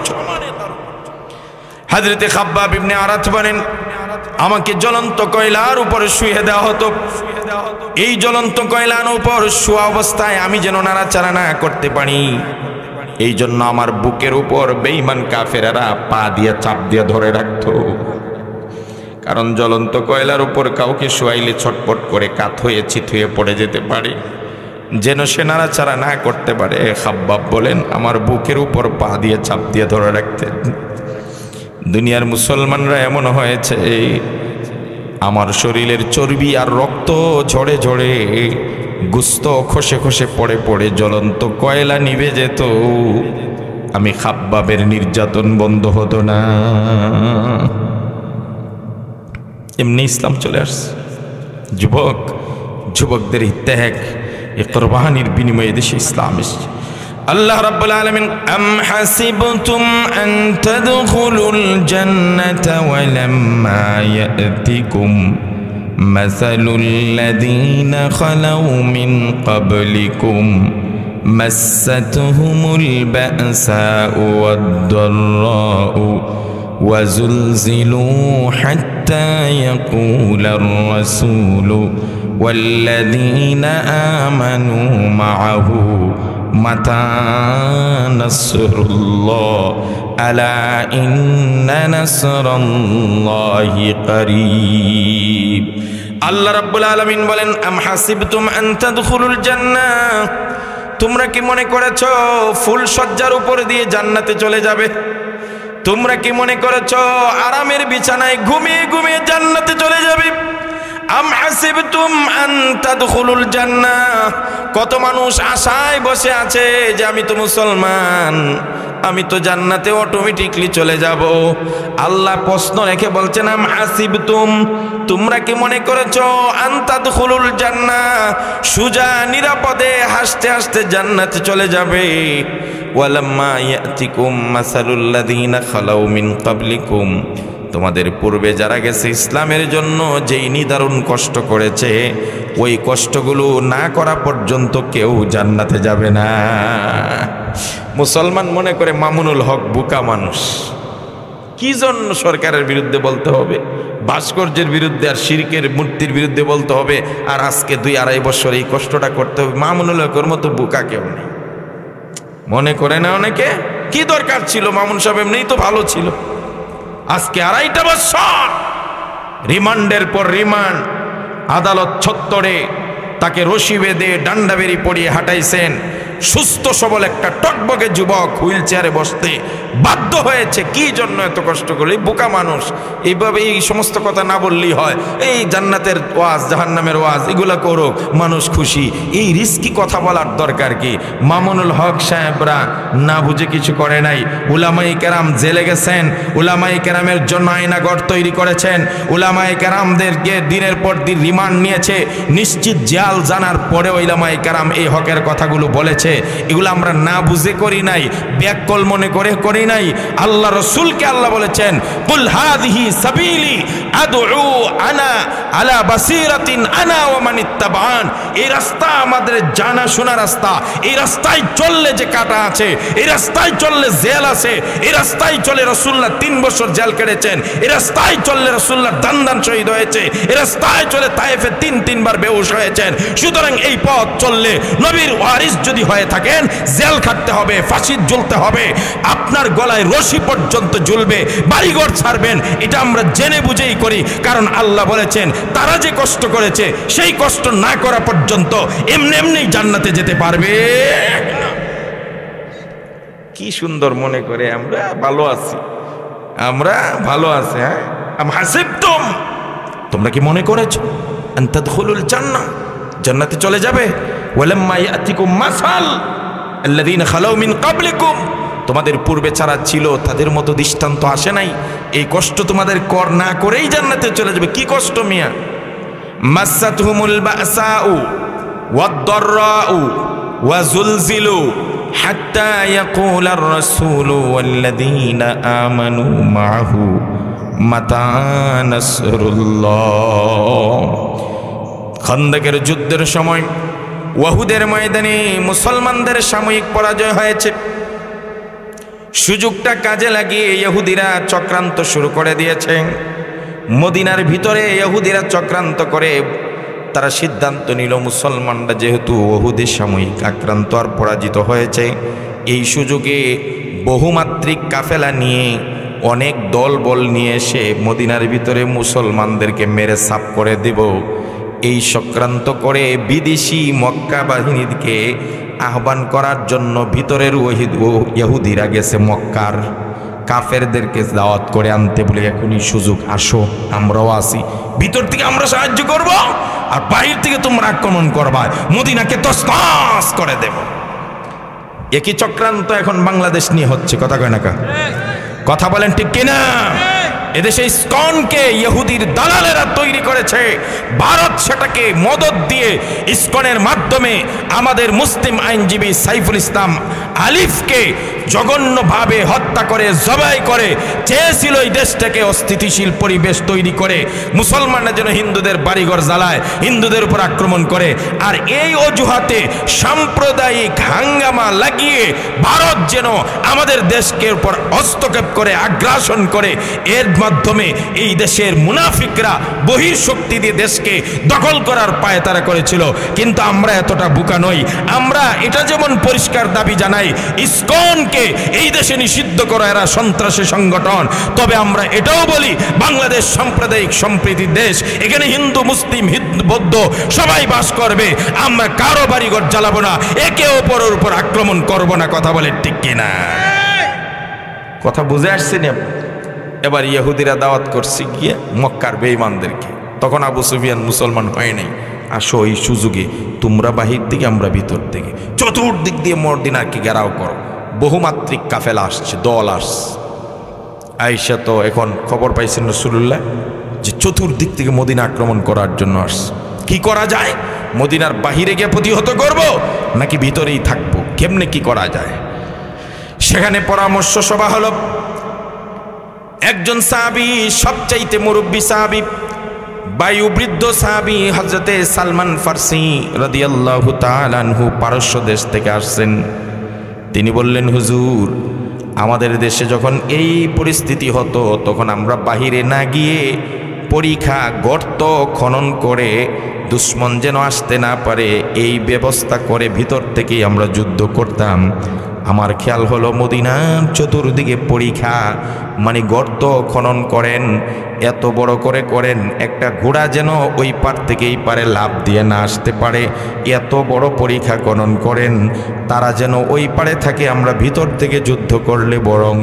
হযরত খাব্বাব ইবনে আরাত বলেন, আমাকে জ্বলন্ত কয়লার উপরে শুয়ে দেওয়া হতো। এই জ্বলন্ত কয়লার উপর শোয়া অবস্থায় আমি যেন নাড়াচাড়া না করতে পারি, এই জন্য আমার বুকের উপর বেঈমান কাফেরেরা পা দিয়ে চাপ দিয়ে ধরে রাখতো। কারণ জ্বলন্ত কয়লার উপর কাউকে শোয়াইলে ছটপট করে কাত হয়ে চিত হয়ে পড়ে যেতে পারে, যেন সে নাড়াচাড়া না করতে পারে। খাব্বাব বলেন, আমার বুকের উপর পা দিয়ে চাপ দিয়ে ধরে রাখতেন। দুনিয়ার মুসলমানরা এমন হয়েছে, আমার শরীরের চর্বি আর রক্ত ঝরে ঝরে, গুস্ত খসে খসে পড়ে পড়ে জ্বলন্ত কয়লা নিভে যেত, আমি খাব্বাবের নির্যাতন বন্ধ হতো না। এমনি ইসলাম চলে আসছে। যুবক, যুবকদের ত্যাগ, এ কুরবানির বিনিময়ে দেশে ইসলাম এসেছে। আল্লাহ রাব্বুল আলামিন, আম হাসিবতুম আন তাদখুলুল জান্নাতা ওয়া লাম্মা ইয়াতিকুম মাসালুল লাযীনা খালাউ মিন ক্বাবলিকুম মাসাতহুমুল বা'সাউ ওয়াদ-দাররাউ ওয়া যুলজিলু হাত্তা ইয়াকুলার রাসূলু ওয়াল্লাযীনা আমানু মা'আহু মাতা নাসরুল্লাহ আলা ইন্না নাসরাল্লাহি করিব। আল্লাহ রাব্বুল আলামিন বলেন, আম হাসিবতুম আন তাদখুলুল জান্নাহ, তোমরা কি মনে করেছো ফুল সজ্জার উপর দিয়ে জান্নাতে চলে যাবে? তোমরা কি মনে করেছো আরামের বিছানায় ঘুমিয়ে ঘুমিয়ে জান্নাতে চলে যাবে? আম হাসিবতুম আন তাদখুলুল জান্নাহ, কত মানুষ আশায় বসে আছে যে আমি তো মুসলমান, আমি তো জান্নাতে অটোমেটিকলি চলে যাব। আল্লাহ প্রশ্ন রেখে বলছেন, আম হাসিবতুম, তোমরা কি মনে করেছো আন তাদখুলুল জান্নাহ, সুজা নিরাপদে হাসতে হাসতে জান্নাতে চলে যাবে? ওয়ালাম্মা ইয়াতিকুম মাসালুল লাযীনা খালাউ মিন ক্বাবলিকুম, তোমাদের পূর্বে যারা গেছে ইসলামের জন্য যেই নিদারুণ কষ্ট করেছে, ওই কষ্টগুলো না করা পর্যন্ত কেউ জান্নাতে যাবে না। মুসলমান মনে করে মামুনুল হক বোকা মানুষ, কি জন্য সরকারের বিরুদ্ধে বলতে হবে, ভাস্কর্যের বিরুদ্ধে আর শিরকের মূর্তির বিরুদ্ধে বলতে হবে, আর আজকে 2-2.5 বছর এই কষ্টটা করতে হবে? মামুনুল হকের মতো বোকা কেউ নেই। মনে করে না অনেকে, কি দরকার ছিল, মামুন সাহেব এমনিই তো ভালো ছিল। আজকে 2.5 বছর রিমান্ডের পর রিমান্ড, আদালত চত্বরে তাকে রশি বেঁধে ডান্ডা বেরি পড়িয়ে হাঁটাইছেন। সুস্থ সবল একটা টকবকে যুবক হুইল চেয়ারে বসতে বাধ্য হয়েছে। কি জন্য এত কষ্ট করলো? এই বোকা মানুষ এইভাবে এই সমস্ত কথা না বললেই হয়, এই জান্নাতের ওয়াজ জাহান্নামের ওয়াজ এগুলা করুক, মানুষ খুশি। এই রিস্কি কথা বলার দরকার কি? মামুনুল হক সাহেবরা না বুঝে কিছু করে নাই। উলামায়ে কেরাম জেলে গেছেন, উলামায়ে কেরামের জন্য আয়নাঘর তৈরি করেছেন, উলামায়ে কেরামদেরকে দিনের পর দিন রিমান্ড নিয়েছে। নিশ্চিত জাল জানার পরেও উলামায়ে কেরাম এই হকের কথাগুলো বলেছে। হয়েছে, এগুলো আমরা না বুঝে করি নাই, ব্যাককল মনে করে করি নাই। আল্লাহ রসুলকে আল্লাহ বলেছেন, কুল হাযিহি সাবিলি আদউ আনা আলা বাসীরাতিন আনা ওয়া মান ইত্তাবা'আন। এই রাস্তা আমাদের জানা শোনা রাস্তা, এই রাস্তায় চললে যে কাটা আছে, এই রাস্তায় চললে জেল আছে, এই রাস্তায় চলে রাসূলুল্লাহ 3 বছর জেল কেটেছেন, এই রাস্তায় চললে রাসূলুল্লাহ দান শহীদ হয়েছে, এই রাস্তায় চলে তায়েফে 3 বার বেহুশ হয়েছেন। সুতরাং এই পথ চললে নবীর ওয়ারিস যদি হয়ে থাকেন, জেল খাটতে হবে, ফাঁসি ঝুলতে হবে, আপনার গলায় রশি পর্যন্ত ঝুলবে, বাড়িঘর ছাড়বেন। এটা আমরা জেনে বুঝেই করি, কারণ আল্লাহ বলেছেন তারা যে কষ্ট করেছে সেই কষ্ট না করা পর্যন্ত এমনি জান্নাতে যেতে পারবে না। কি সুন্দর মনে করে আমরা ভালো আছি, আমরা ভালো আছি। হ্যাঁ, আম হাসিবতুম, তোমরা কি মনে করেছো আন তাদখুলুল জান্নাহ, জান্নাতে চলে যাবে? ওয়ালাম্মা ইয়াতিকুম মাসাল আল্লাযীনা খালাউ মিন ক্বাবলিকুম, তোমাদের পূর্বে ছাড়া ছিল তাদের মতো দৃষ্টান্ত আসে নাই? এই কষ্ট তোমাদের কর না করেই জান্নাতে চলে যাবে। কি কষ্ট মিয়া? মাসাতহুমুল বাসাউ ওয়াদ-দাররাউ ওয়া যুলজিলু হাত্তা ইয়াকুলার রাসূলু ওয়াল্লাযীনা আমানু মাআহু মাতা নাসরুল্লাহ। খন্দকের যুদ্ধের সময় ওয়াহুদের ময়দানে মুসলমানদের সাময়িক পরাজয় হয়েছে। সুযোগটা কাজে লাগিয়ে ইহুদিরা চক্রান্ত শুরু করে দিয়েছে। মদিনার ভিতরে ইহুদিরা চক্রান্ত করে তারা সিদ্ধান্ত নিল, মুসলমানরা যেহেতু ওহুদের সাময়িক আক্রান্ত আর পরাজিত হয়েছে, এই সুযোগে বহুমাত্রিক কাফেলা নিয়ে অনেক দল বল নিয়ে এসে মদিনার ভিতরে মুসলমানদেরকে মেরে সাফ করে দেব। এই চক্রান্ত করে বিদেশি মক্কা বাহিনীকে আহ্বান করার জন্য ভিতরের ইহুদিরা গেছে মক্কার কাফেরদেরকে দাওয়াত করে আনতে, বলে এখনই সুযোগ, আসো আমরাও আসি, ভিতর থেকে আমরা সাহায্য করব আর বাহির থেকে তোমরা আক্রমণ করবা, মদিনাকে তছনছ করে দেব। একই চক্রান্ত এখন বাংলাদেশ নিয়ে হচ্ছে, কথা কয় না কা? কথা বলেন ঠিক কিনা? এদেশে ইসকনকে ইহুদির দালালেরা তৈরি করেছে, ভারত সেটাকে মদদ দিয়ে ইসকনের মাধ্যমে আমাদের মুসলিম আইনজীবী সাইফুল ইসলাম আলিফকে জঘন্যভাবে হত্যা করে জবাই করে চেয়েছিল এই দেশটাকে অস্থিতিশীল পরিবেশ তৈরি করে মুসলমানরা যেন হিন্দুদের বাড়িঘর জ্বালায়, হিন্দুদের উপর আক্রমণ করে। আর এই অজুহাতে সাম্প্রদায়িক হাঙ্গামা লাগিয়ে ভারত যেন আমাদের দেশকে উপর হস্তক্ষেপ করে, আগ্রাসন করে, এর মাধ্যমে এই দেশের মুনাফিকরা বহির্শক্তি দিয়ে দেশকে দখল করার পায়তারা করেছিল। কিন্তু আমরা এতটা বোকা নই, আমরা এটা যেমন পরিষ্কার দাবি জানাই ইসকনকে এই দেশে নিষিদ্ধ করা এরা সন্ত্রাসী সংগঠন, তবে আমরা এটাও বলি বাংলাদেশ সাম্প্রদায়িক সম্প্রীতির দেশ, এখানে হিন্দু মুসলিম বৌদ্ধ সবাই বাস করবে, আমরা কারো বাড়িঘর জ্বালাবো না, একে অপরের উপর আক্রমণ করব না। কথা বলে ঠিক কিনা? কথা বুঝে আসছে না? এবার ইহুদিরা দাওয়াত করছে গিয়ে মক্কার বেঈমানদেরকে, তখন আবু সুফিয়ান মুসলমান হয় নাই, আসো এই সুযোগে তোমরা বাহির থেকে আমরা ভিতর থেকে, চতুর্দিক দিয়ে মদিনাকে ঘেরাও করো। বহুমাত্রিক কাফেলা আসছে, দল আসছে। আয়েশা তো এখন খবর পাইছেন রাসূলুল্লাহ যে চতুর্দিক থেকে মদিনা আক্রমণ করার জন্য আসছে। কি করা যায়? মদিনার বাহিরে গিয়ে প্রতিহত করব নাকি ভিতরেই থাকবো? কেমনে কি করা যায়? সেখানে পরামর্শ সভা হলো। একজন সাহাবী, সবচাইতে মুরব্বী সাহাবী, বায়ুবৃদ্ধ সাহাবী হযরতে সালমান ফারসি রাদিয়াল্লাহু তাআলা আনহু পারস্য দেশ থেকে আসছেন। তিনি বললেন, হুজুর, আমাদের দেশে যখন এই পরিস্থিতি হতো তখন আমরা বাহিরে না গিয়ে পরীক্ষা গর্ত খনন করে দুশ্মন যেন আসতে না পারে এই ব্যবস্থা করে ভিতর থেকেই আমরা যুদ্ধ করতাম। আমার খেয়াল হলো মদিনার চতুর্দিকে পরীক্ষা মানে গর্ত খনন করেন, এত বড় করে করেন একটা ঘোড়া যেন ওই পার থেকে এই পারে লাফ দিয়ে না আসতে পারে, এত বড় পরীক্ষা খনন করেন তারা যেন ওই পারে থাকে, আমরা ভিতর থেকে যুদ্ধ করলে বরং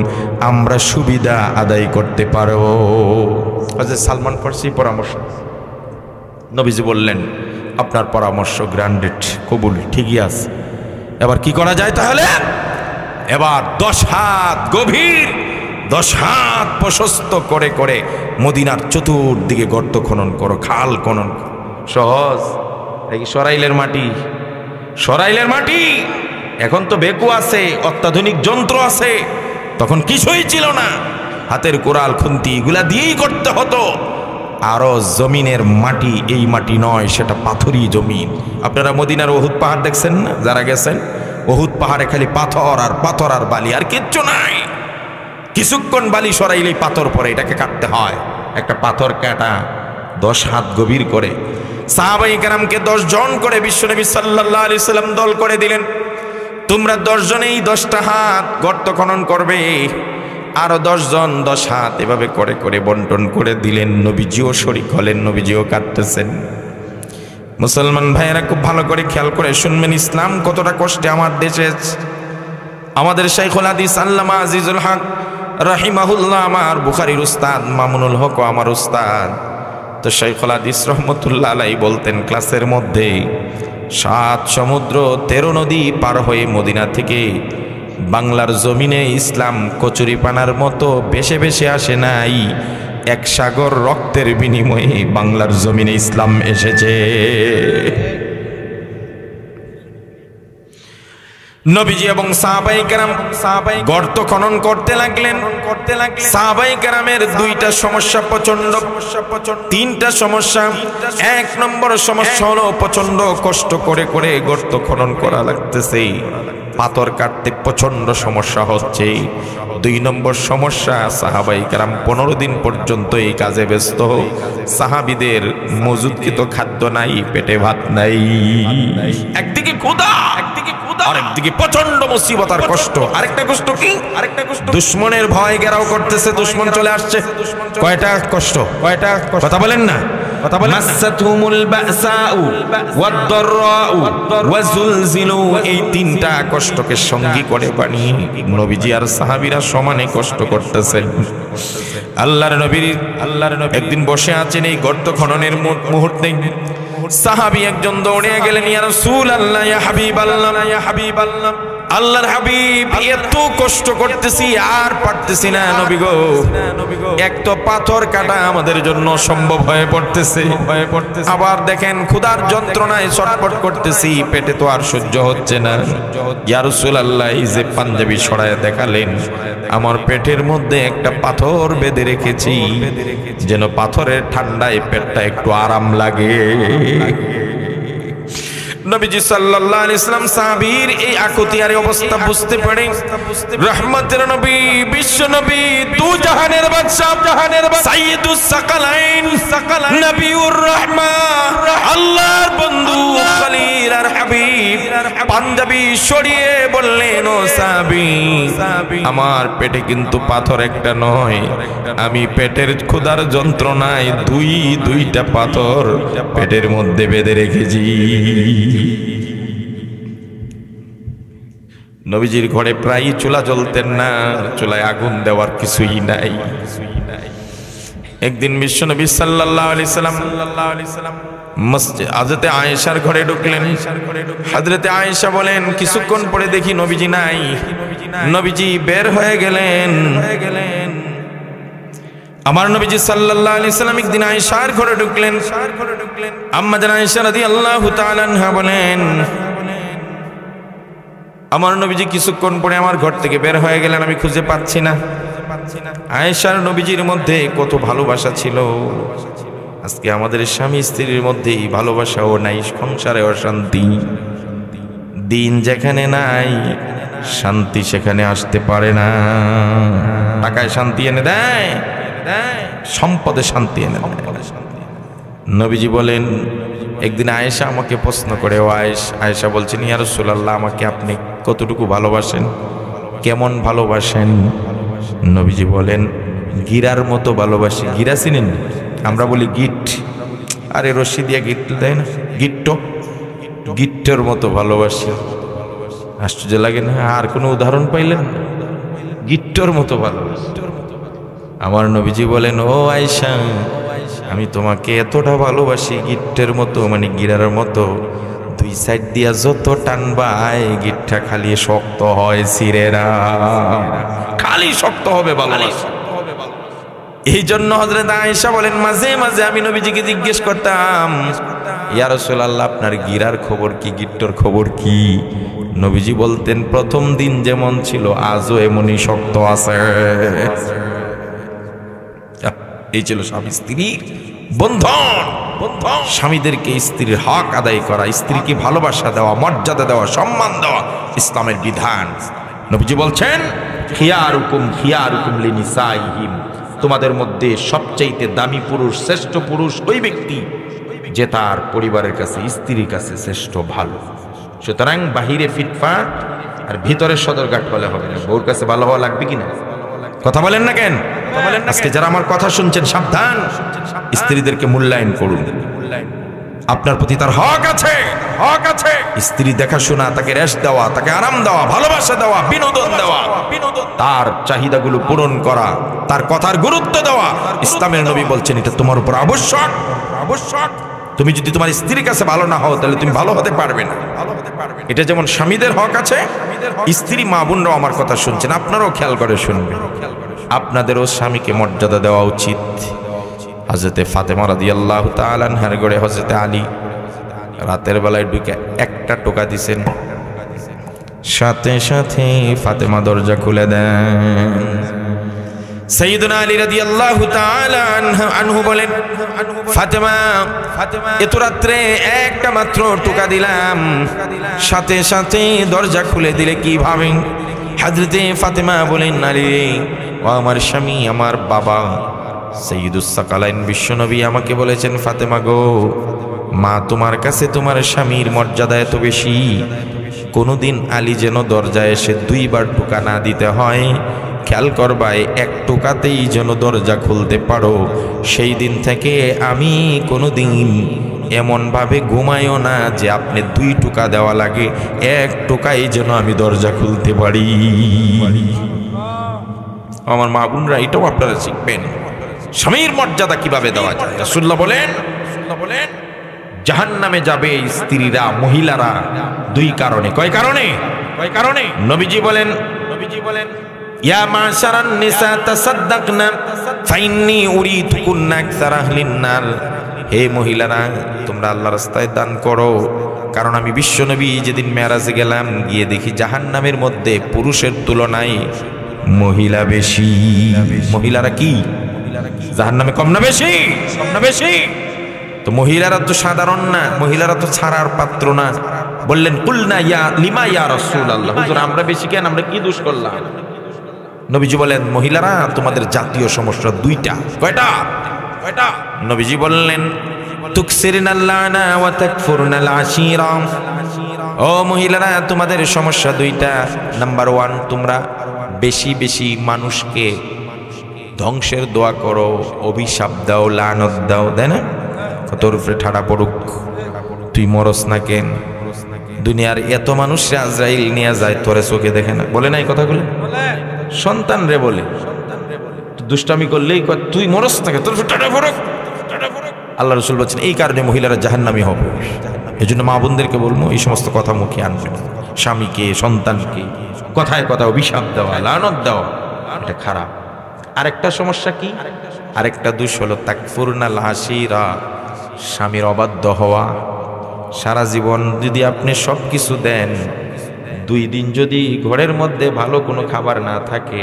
আমরা সুবিধা আদায় করতে পারব। হযরত সালমান ফারসি পরামর্শ, নবীজি বললেন, আপনার পরামর্শ গ্রান্ডেড, কবুল, ঠিকই আছে। এবার কি করা যায় তাহলে? এবার 10 হাত গভীর, 10 হাত প্রশস্ত করে করে মদিনার চতুর্দিকে গর্ত খনন করো, খাল খনন করো। সহজ? এই সরাইলের মাটি, সরাইলের মাটি এখন তো বেকু আছে, অত্যাধুনিক যন্ত্র আছে, তখন কিছুই ছিল না। হাতের কোরাল খুন্তি এগুলা দিয়েই করতে হতো। আরো জমিনের মাটি এই মাটি নয়, সেটা পাথরই জমিন। আপনারা মদিনার উহুদ পাহাড় দেখছেন না? যারা গেছেন, উহুদ পাহাড়ে খালি পাথর আর পাথর আর বালি, আর কিচ্ছু নাই। কিছুক্ষণ বালি সরাইলেই পাথর পরে, এটাকে কাটতে হয়। একটা পাথর কাটা 10 হাত গভীর করে। সাহাবায়ে কেরামকে 10 জন করে বিশ্বনবী সাল্লাল্লাহু আলাইহি সাল্লাম দল করে দিলেন। তোমরা 10 জনেই 10টা হাত গর্ত খনন করবে। আরো 10 জন 10 হাত, এভাবে করে করে বন্টন করে দিলেন। নবীজিও শরীক হলেন, নবীজিও কাটতেছেন। মুসলমান ভাইয়েরা খুব ভালো করে খেয়াল করে শুনবেন, ইসলাম কতটা কষ্টে আমার দেশে। আমাদের শাইখুল হাদিস আল্লামা আজিজুল হক রাহিমাহুল্লাহ, আমার বুখারীর উস্তাদ, মামুনুল হক আমার উস্তাদ। তো শাইখুল হাদিস রহমতুল্লাহ আলাইহি বলতেন, ক্লাসের মধ্যে 7 সমুদ্র 13 নদী পার হয়ে মদিনা থেকে বাংলার জমিনে ইসলাম কচুরিপানার মতো ভেসে ভেসে আসে নাই, 1 সাগর রক্তের বিনিময়ে বাংলার জমিনে ইসলাম এসেছে। নবীজি এবং সাহাবায়ে কেরাম গর্ত খনন করতে লাগলেন। সাহাবায়ে কেরামের 2টা সমস্যা প্রচন্ড, 3টা সমস্যা। 1 নম্বর সমস্যা হলো প্রচন্ড কষ্ট করে করে গর্ত খনন করা লাগতেছে, পাথর কাটতে প্রচন্ড সমস্যা হচ্ছে। 2 নম্বর সমস্যা, সাহাবায়ে কেরাম 15 দিন পর্যন্ত এই কাজে ব্যস্ত। সাহাবীদের মজুদকৃত খাদ্য নাই, পেটে ভাত নাই। একদিকে ক্ষুধা, আরেকদিকে প্রচন্ড মুসিবত আর কষ্ট। আরেকটা কষ্ট কি? দুশমনের ভয় ঘেরাও করতেছে, দুশমন চলে আসছে। কয়টা কষ্ট? কথা বলেন না, কথা বলেন। মাসাতুমুল বাসাউ ওয়াদ-দাররাউ ওয়াজুলজিলু, এই 3টা কষ্টকে সঙ্গী করে বানিয়ে নবীজি আর সাহাবীরা সমানে কষ্ট করতেছেন। আল্লাহর নবী একদিন বসে আছেন এই গর্ত খননের মুহূর্তে। সাহাবী একজন দৌড়ে গেলেন, ইয়া রাসূলুল্লাহ, ইয়া হাবিবাল্লাহ, ইয়া হাবিবাল্লাহ, আল্লাহর হাবিব, এত কষ্ট করতেছি আর পারতেছি না নবী গো। এক তো পাথর কাটা আমাদের জন্য সম্ভব হয়ে পড়তেছে, আবার দেখেন ক্ষুধার যন্ত্রণায় ছটফট করতেছি, পেটে তো আর সহ্য হচ্ছে না। ইয়া রাসূলুল্লাহ, এই যে পাঞ্জাবি ছড়ায় দেখালেন, আমার পেটের মধ্যে একটা পাথর বেঁধে রেখেছি, যেন পাথরের ঠান্ডায় পেটটা একটু আরাম লাগে। নবীজি সাল্লাল্লাহু আলাইহি সাল্লাম সাহাবীর এই আকুতিয়ারি অবস্থা বুঝতে পারে। রহমতের নবী, বিশ্ব নবী, দু জাহানের বাদশা, সাইয়্যিদুস সাকালাইন, নবিউর রাহমা, আল্লাহর বন্ধু, খলিল আর হাবিব পাঞ্জাবি সরিয়ে বললেন, ও সাহাবী, আমার পেটে কিন্তু পাথর একটা নয়, আমি পেটের ক্ষুধার যন্ত্রণায় দুইটা পাথর পেটের মধ্যে বেঁধে রেখেছি। নবীজির ঘরে প্রায় চুলা জ্বলতেন না, চুলায় আগুন দেওয়ার কিছুই নাই। একদিন বিশ্বনবী সাল্লাল্লাহু আলাইহি সাল্লাম মসজিদ হযরতে আয়েশার ঘরে ঢুকলেন। হযরতে আয়েশা বলেন, কিছুক্ষণ পরে দেখি নবীজি নাই। নবীজি বের হয়ে গেলেন। আমার নবীজি সাল্লাল্লাহু আলাইহি সাল্লাম একদিন আয়েশার ঘরে ঢুকলেন। আম্মা জান আয়েশা রাদিয়াল্লাহু তাআলা আনহা বলেন, আমার নবীজি কিছুক্ষণ পরে আমার ঘর থেকে বের হয়ে গেলেন, আমি খুঁজে পাচ্ছি না। আয়েশার নবীজির মধ্যে কত ভালোবাসা ছিল। আজকে আমাদের স্বামী স্ত্রীর মধ্যে এই ভালোবাসাও নাই, সংসারে অশান্তি। দিন যেখানে নাই, শান্তি সেখানে আসতে পারে না। টাকায় শান্তি এনে দেয়, সম্পদে শান্তি এনে দেয়। নবীজি বলেন, একদিন আয়েশা আমাকে প্রশ্ন করে, ও আয়েশা বলছেন, ইয়া রাসূলুল্লাহ, আমাকে আপনি কতটুকু ভালোবাসেন, কেমন ভালোবাসেন? নবীজি বলেন, গিরার মতো ভালোবাসি। গিরা চিনেন? আমরা বলি গিট, আরে রশি দিয়া গিট দেয় না, গিট্টর মতো ভালোবাসি। আশ্চর্য লাগে না? আর কোনো উদাহরণ পাইলেন? গিট্টর মতো ভালোবাসি। আমার নবীজি বলেন, ও আয়েশা, আমি তোমাকে এতটা ভালোবাসি, গিট্টের মতো, মানে গিরার মতো, 2 সাইড দিয়া যত টানবা গিট্টা খালি শক্ত হয়, ছিঁড়ে না, খালি শক্ত হবে ভালোবাসা। এই জন্য হযরত আয়েশা বলেন মাঝে মাঝে আমি নবীজিকে জিজ্ঞেস করতাম, ইয়া রাসূলুল্লাহ আপনার গিরার খবর কি, গিট্টর খবর কি? নবীজি বলতেন প্রথম দিন যেমন ছিল আজও এমনই শক্ত আছে। এই ছিল স্বামী স্ত্রীর বন্ধন। স্বামীদেরকে স্ত্রীর হক আদায় করা, স্ত্রীকে ভালোবাসা দেওয়া, মর্যাদা দেওয়া, সম্মান দেওয়া ইসলামের বিধান। নবীজি বলছেন খিয়ারুকুম খিয়ারুকুম লিনিসাইহিম, তোমাদের মধ্যে সবচাইতে দামি পুরুষ, শ্রেষ্ঠ পুরুষ ওই ব্যক্তি যে তার পরিবারের কাছে, স্ত্রীর কাছে শ্রেষ্ঠ ভালো। সুতরাং বাহিরে ফিটফাট আর ভিতরে সদরঘাট হলে হবে না। বউর কাছে ভালো হওয়া লাগবে কিনা? কথা বলেন না কেন? আজকে যারা আমার কথা শুনছেন সাবধান, স্ত্রীদেরকে মূল্যায়ন করুন। আপনার প্রতি তার হক আছে, হক আছে। স্ত্রী দেখাশোনা, তাকে রেস্ট দেওয়া, তাকে আরাম দেওয়া, ভালোবাসা দেওয়া, বিনোদন দেওয়া, তার চাহিদাগুলো পূরণ করা, তার কথার গুরুত্ব দেওয়া। ইসলামের নবী বলছেন এটা তোমার উপর আবশ্যক, আবশ্যক। তুমি যদি তোমার স্ত্রীর কাছে ভালো না হও তাহলে তুমি ভালো হতে পারবে না। এটা যেমন স্বামীদের হক আছে, স্ত্রী মা বোনরাও আমার কথা শুনছেন, আপনারাও খেয়াল করে শুনবেন। আপনাদেরও স্বামীকে মর্যাদা দেওয়া উচিত। হযরতে ফাতেমা রাদিয়াল্লাহু তাআলা আনহার ঘরে হযরতে আলী রাতের বেলায় ঢুকে একটা টোকা দিছেন, সাথে সাথে ফাতেমা দরজা খুলে দেন। সাইয়্যিদুনা আলী রাদিয়াল্লাহু তাআলা আনহু বলেন, ফাতেমা এত রাত্রে একটা মাত্র টোকা দিলাম, সাথে সাথে দরজা খুলে দিলে কিভাবে? হযরতে ফাতেমা বলেন, আলী ও আমার স্বামী, আমার বাবা সাইয়্যিদুস সাকালাইন বিশ্বনবী আমাকে বলেছেন, ফাতেমা গো, মা তোমার কাছে তোমার স্বামীর মর্যাদা এত বেশি, কোনোদিন আলী যেন দরজায় এসে দুইবার টোকা না দিতে হয়। খেয়াল করবাই এক টোকাতেই যেন দরজা খুলতে পারো। সেই দিন থেকে আমি কোনোদিন এমনভাবে ঘুমাইও না যে আপনি দুই টোকা দেওয়া লাগে, এক টোকাই যেন আমি দরজা খুলতে পারি। আমার মা বোনরা এটাও আপনারা শিখবেন, স্বামীর মর্যাদা কিভাবে দেওয়া যায়। রাসূলুল্লাহ বলেন জাহান্নামে যাবে স্ত্রীরা, মহিলারা দুই কারণে। কয় কারণে? কয় কারণে? নবীজি বলেন ইয়া মাশারান নিসা তাসাদদাকনা ফাইন্নী উরিতুকুন্না আকসারা আহলিন নার, হে মহিলারা তোমরা আল্লাহর রাস্তায় দান করো, কারণ আমি বিশ্বনবী যেদিন মেরাজে গেলাম গিয়ে দেখি জাহান্নামের মধ্যে পুরুষের তুলনায় মহিলা বেশি। মহিলারা কি জাহান্নামে কম না বেশি? কম না বেশি? তো মহিলারা তো সাধারণ না, মহিলারা তো ছাড়ার পাত্র না। বললেন কুলনা ইয়া লিমা ইয়া রাসূলুল্লাহ, হুজুর আমরা বেশি কেন, আমরা কি দোষ করলাম? নবীজি বলেন মহিলারা তোমাদের জাতীয় সমস্যা দুইটা। কয়টা? কয়টা? নবীজি বললেন তুকসিরনাল লানা ওয়া তাকফুরনাল আশীরা, ও মহিলারা তোমাদের সমস্যা দুইটা। নাম্বার 1, তোমরা বেশি বেশি মানুষকে ধ্বংসের দোয়া করো, অভিশাপ দাও, লানত দাও, তাই না? তোর উপরে ঠাড়া পড়ুক, তুই মরস না কেন? দুনিয়ার এত মানুষরে আজরাইল নিয়ে যায়, তোরে চোখে দেখে না, বলে না এই কথাগুলো? সন্তান রে বলে দুষ্টামি করলেই তুই মরস না কেন, তোর উপরে ঠাড়া পড়ুক। আল্লাহ রাসূল বলছেন এই কারণে মহিলারা জাহান্নামী হবে। এই জন্য মা বোনদেরকে বলবো এই সমস্ত কথা মুখে আনবেন। স্বামীকে, সন্তানকে কথায় কথা অভিশাপ দেওয়া, লানত দেওয়া, এটা খারাপ। আরেকটা সমস্যা কি? আরেকটা দোষ হলো তাকফুরনাল আশীরা, স্বামীর অবাধ্য হওয়া। সারা জীবন যদি আপনি সব কিছু দেন, 2 দিন যদি ঘরের মধ্যে ভালো কোনো খাবার না থাকে,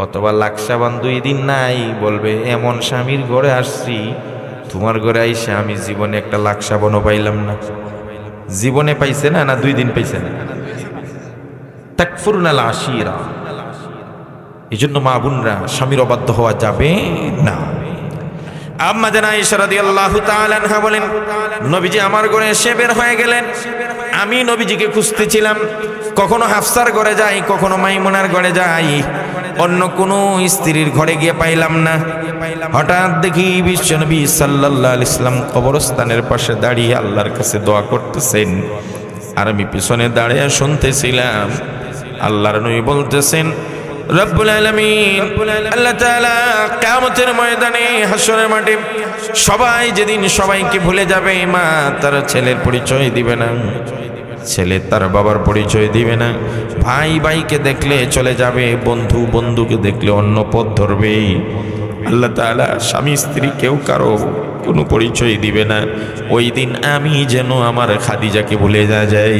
অথবা লাকসাবান 2 দিন নাই, বলবে এমন স্বামীর ঘরে আসছি, তোমার ঘরে আইসা আমি জীবনে একটা লাকসাবানও পাইলাম না। জীবনে পাইছে না, না 2 দিন পাইছে না? তাকফুরনাল আশীরা। এই জন্য মা বোনরা স্বামীর অবাধ্য হওয়া যাবে না। আম্মা জান আয়েশা রাদিয়াল্লাহু তাআলা আনহা বলেন নবীজি আমার ঘরে এসে বের হয়ে গেলেন, আমি নবীজিকে খুঁজতেছিলাম। কখনো হাফসার ঘরে যাই, কখনো মাইমুনার ঘরে যাই, অন্য কোনো স্ত্রীর ঘরে গিয়ে পাইলাম না। হঠাৎ দেখি বিশ্বনবী সাল্লাল্লাহু আলাইহি ওয়াসাল্লাম কবরস্থানের পাশে দাঁড়িয়ে আল্লাহর কাছে দোয়া করতেছেন, আর আমি পিছনে দাঁড়িয়ে শুনতেছিলাম। আল্লাহর নবী বলতেছেন রব্বুল আলামিন আল্লাহ তাআলা কিয়ামতের ময়দানে, হাসরের মাঠে সবাই যেদিন সবাইকে ভুলে যাবে, মা তার ছেলের পরিচয় দিবে না, ছেলে তার বাবার পরিচয় দিবে না, ভাই ভাইকে দেখলে চলে যাবে, বন্ধু বন্ধুকে দেখলে অন্য পথ ধরবে। আল্লাহ তাআলা স্বামী স্ত্রী কেউ কারো কোনো পরিচয় দিবে না। ওই দিন আমি যেন আমার খাদিজাকে ভুলে যাই।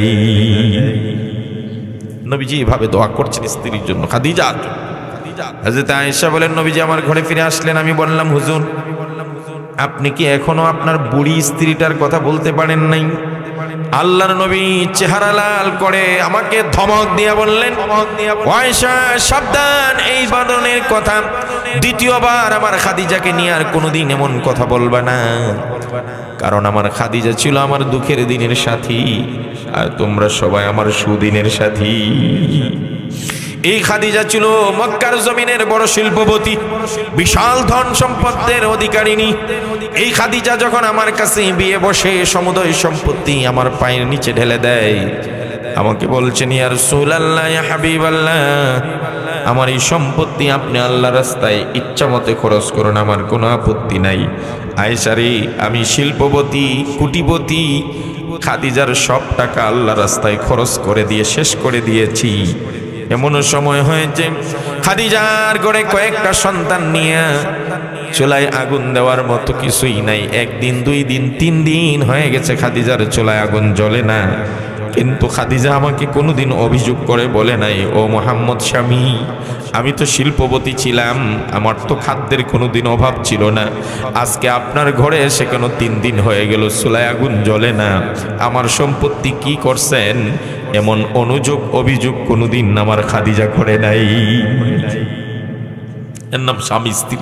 নবীজি এভাবে দোয়া করছেন স্ত্রীর জন্য, খাদিজার জন্য। হযরত আয়েশা বলেন, নবীজি আমার ঘরে ফিরে আসলেন। আমি বললাম, হুজুর আপনি কি এখনো আপনার বুড়ি স্ত্রীটার কথা বলতে পারেন নাই? আল্লাহর নবী চেহারা লাল করে আমাকে ধমক দিয়ে বললেন, আয়েশা সাবধান, এই ধরনের কথা দ্বিতীয়বার আমার খাদিজাকে নিয়ে আর কোনোদিন এমন কথা বলবা না। কারণ আমার খাদিজা ছিল আমার দুঃখের দিনের সাথী, আর তোমরা সবাই আমার সুদিনের সাথী। এই খাদিজা ছিল মক্কার জমিনের বড় শিল্পপতি, বিশাল ধন সম্পদের অধিকারিণী। এই খাদিজা যখন আমার কাছে বিয়ে বসে সমুদয় সম্পত্তি আমার পায়ের নিচে ঢেলে দেয়, আমাকে বলছেন, ইয়া রাসূলুল্লাহ, ইয়া হাবিবাল্লাহ, আমার এই সম্পত্তি আপনি আল্লাহর রাস্তায় ইচ্ছা মতে খরচ করুন, আমার কোনো আপত্তি নাই। আয়েশা রে, আমি শিল্পপতি, কোটিপতি, খাদিজার সব টাকা আল্লাহর রাস্তায় খরচ করে দিয়ে শেষ করে দিয়েছি। এমনও সময় হয়েছে খাদিজার ঘরে কয়েকটা সন্তান নিয়ে চুলায় আগুন দেওয়ার মতো কিছুই নাই। একদিন, 2 দিন, 3 দিন হয়ে গেছে খাদিজার চুলায় আগুন জ্বলে না। কিন্তু খাদিজা আমাকে কোনোদিন অভিযোগ করে বলে নাই, ও মোহাম্মদ স্বামী, আমি তো শিল্পপতি ছিলাম, আমার তো খাদ্যের কোনোদিন অভাব ছিল না। আজকে আপনার ঘরে এসে কেন 3 দিন হয়ে গেল চুলায় আগুন জ্বলে না? আমার সম্পত্তি কি করছেন? এমন অনুযোগ অভিযোগ কোনোদিন আমার খাদিজা করে নাই। এর নাম স্বামী স্ত্রী,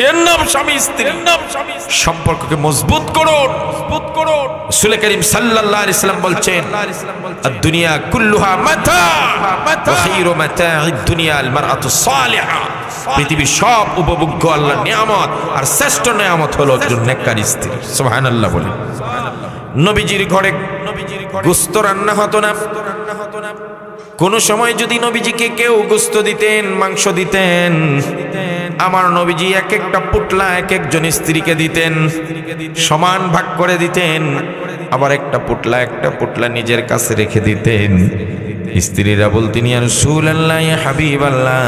এর নাম স্বামী স্ত্রী। সম্পর্ককে মজবুত করুন। রাসূল করিম সাল্লাল্লাহু আলাইহি ওয়াসাল্লাম বলছেন, আদ-দুনিয়া কুল্লুহা মাতা ওয়া খায়রু মাতা'আদ দুনিয়া আল মারআতু সালিহা। পৃথিবীর সব উপভোগ্য আল্লাহর নিয়ামত, আর শ্রেষ্ঠ নিয়ামত হলো একজন নেককার স্ত্রী। সুবহানাল্লাহ বলেন। নবীজির ঘরে গোশত রান্না হতো না। কোন সময় যদি নবীজিকে কেউ গোশত দিতেন, মাংস দিতেন, আমার নবীজি এক একটা পুটলা এক একজন স্ত্রীকে দিতেন, সমান ভাগ করে দিতেন। আবার একটা পুটলা নিজের কাছে রেখে দিতেন। স্ত্রীরা বলতেন, ইয়া রাসূলুল্লাহ, ইয়া হাবিবাল্লাহ,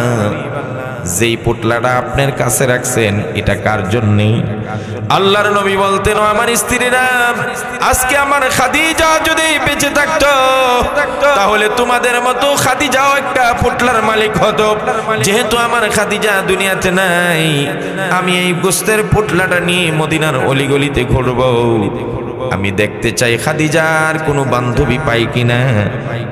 যেই পুটলাটা আপনার কাছে রাখছেন এটা কার জন্যে? আল্লাহর নবী বলতেন, আমার স্ত্রীরা, আজকে আমার খাদিজা যদি বেঁচে থাকতো তাহলে তোমাদের মতো খাদিজাও একটা পুটলার মালিক হতো। যেহেতু আমার খাদিজা দুনিয়াতে নাই, আমি এই গোশতের পুটলাটা নিয়ে মদিনার অলিগলিতে ঘুরবো। আমি দেখতে চাই খাদিজার কোনো বান্ধবী পাই কিনা।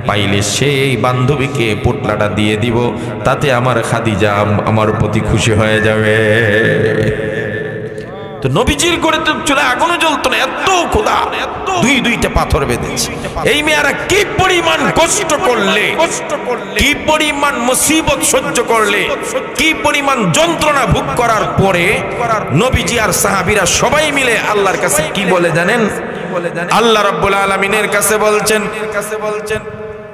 পাইলে সেই বান্ধবীকে পুটলাটা দিয়ে দিব, তাতে আমার খাদিজা আমার প্রতি খুশি হয়ে যাবে। তো নবীজির করে তো চলে আগুনে জ্বলতো না, এত খোদা, 2-2টা পাথর বেঁধেছে। এই মেয়েরা কি পরিমাণ কষ্ট করলে, কি পরিমাণ মুসিবত সহ্য করলে, কি পরিমাণ যন্ত্রণা ভোগ করার পরে নবীজি আর সাহাবীরা সবাই মিলে আল্লাহর কাছে কি বলে জানেন? আল্লাহ রাব্বুল আলামিনের কাছে বলছেন,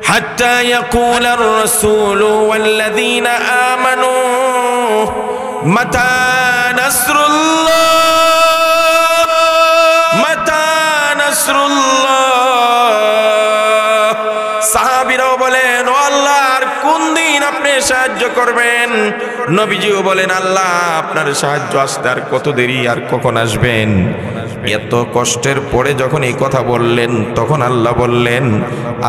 হাত্তা ইয়াকুলার রাসূলু ওয়াল্লাযীনা আমানু মাতা নাসরুল্লাহ, মাতা নাসরুল্লাহ। সাহাবীরাও বলেন, ও আল্লাহর কোন দিন আপনি সাহায্য করবেন? নবীজিও বলেন, আল্লাহ আপনার সাহায্য আসতে আর কত দেরি, আর কখন আসবেন? এত কষ্টের পরে যখন এই কথা বললেন, তখন আল্লাহ বললেন,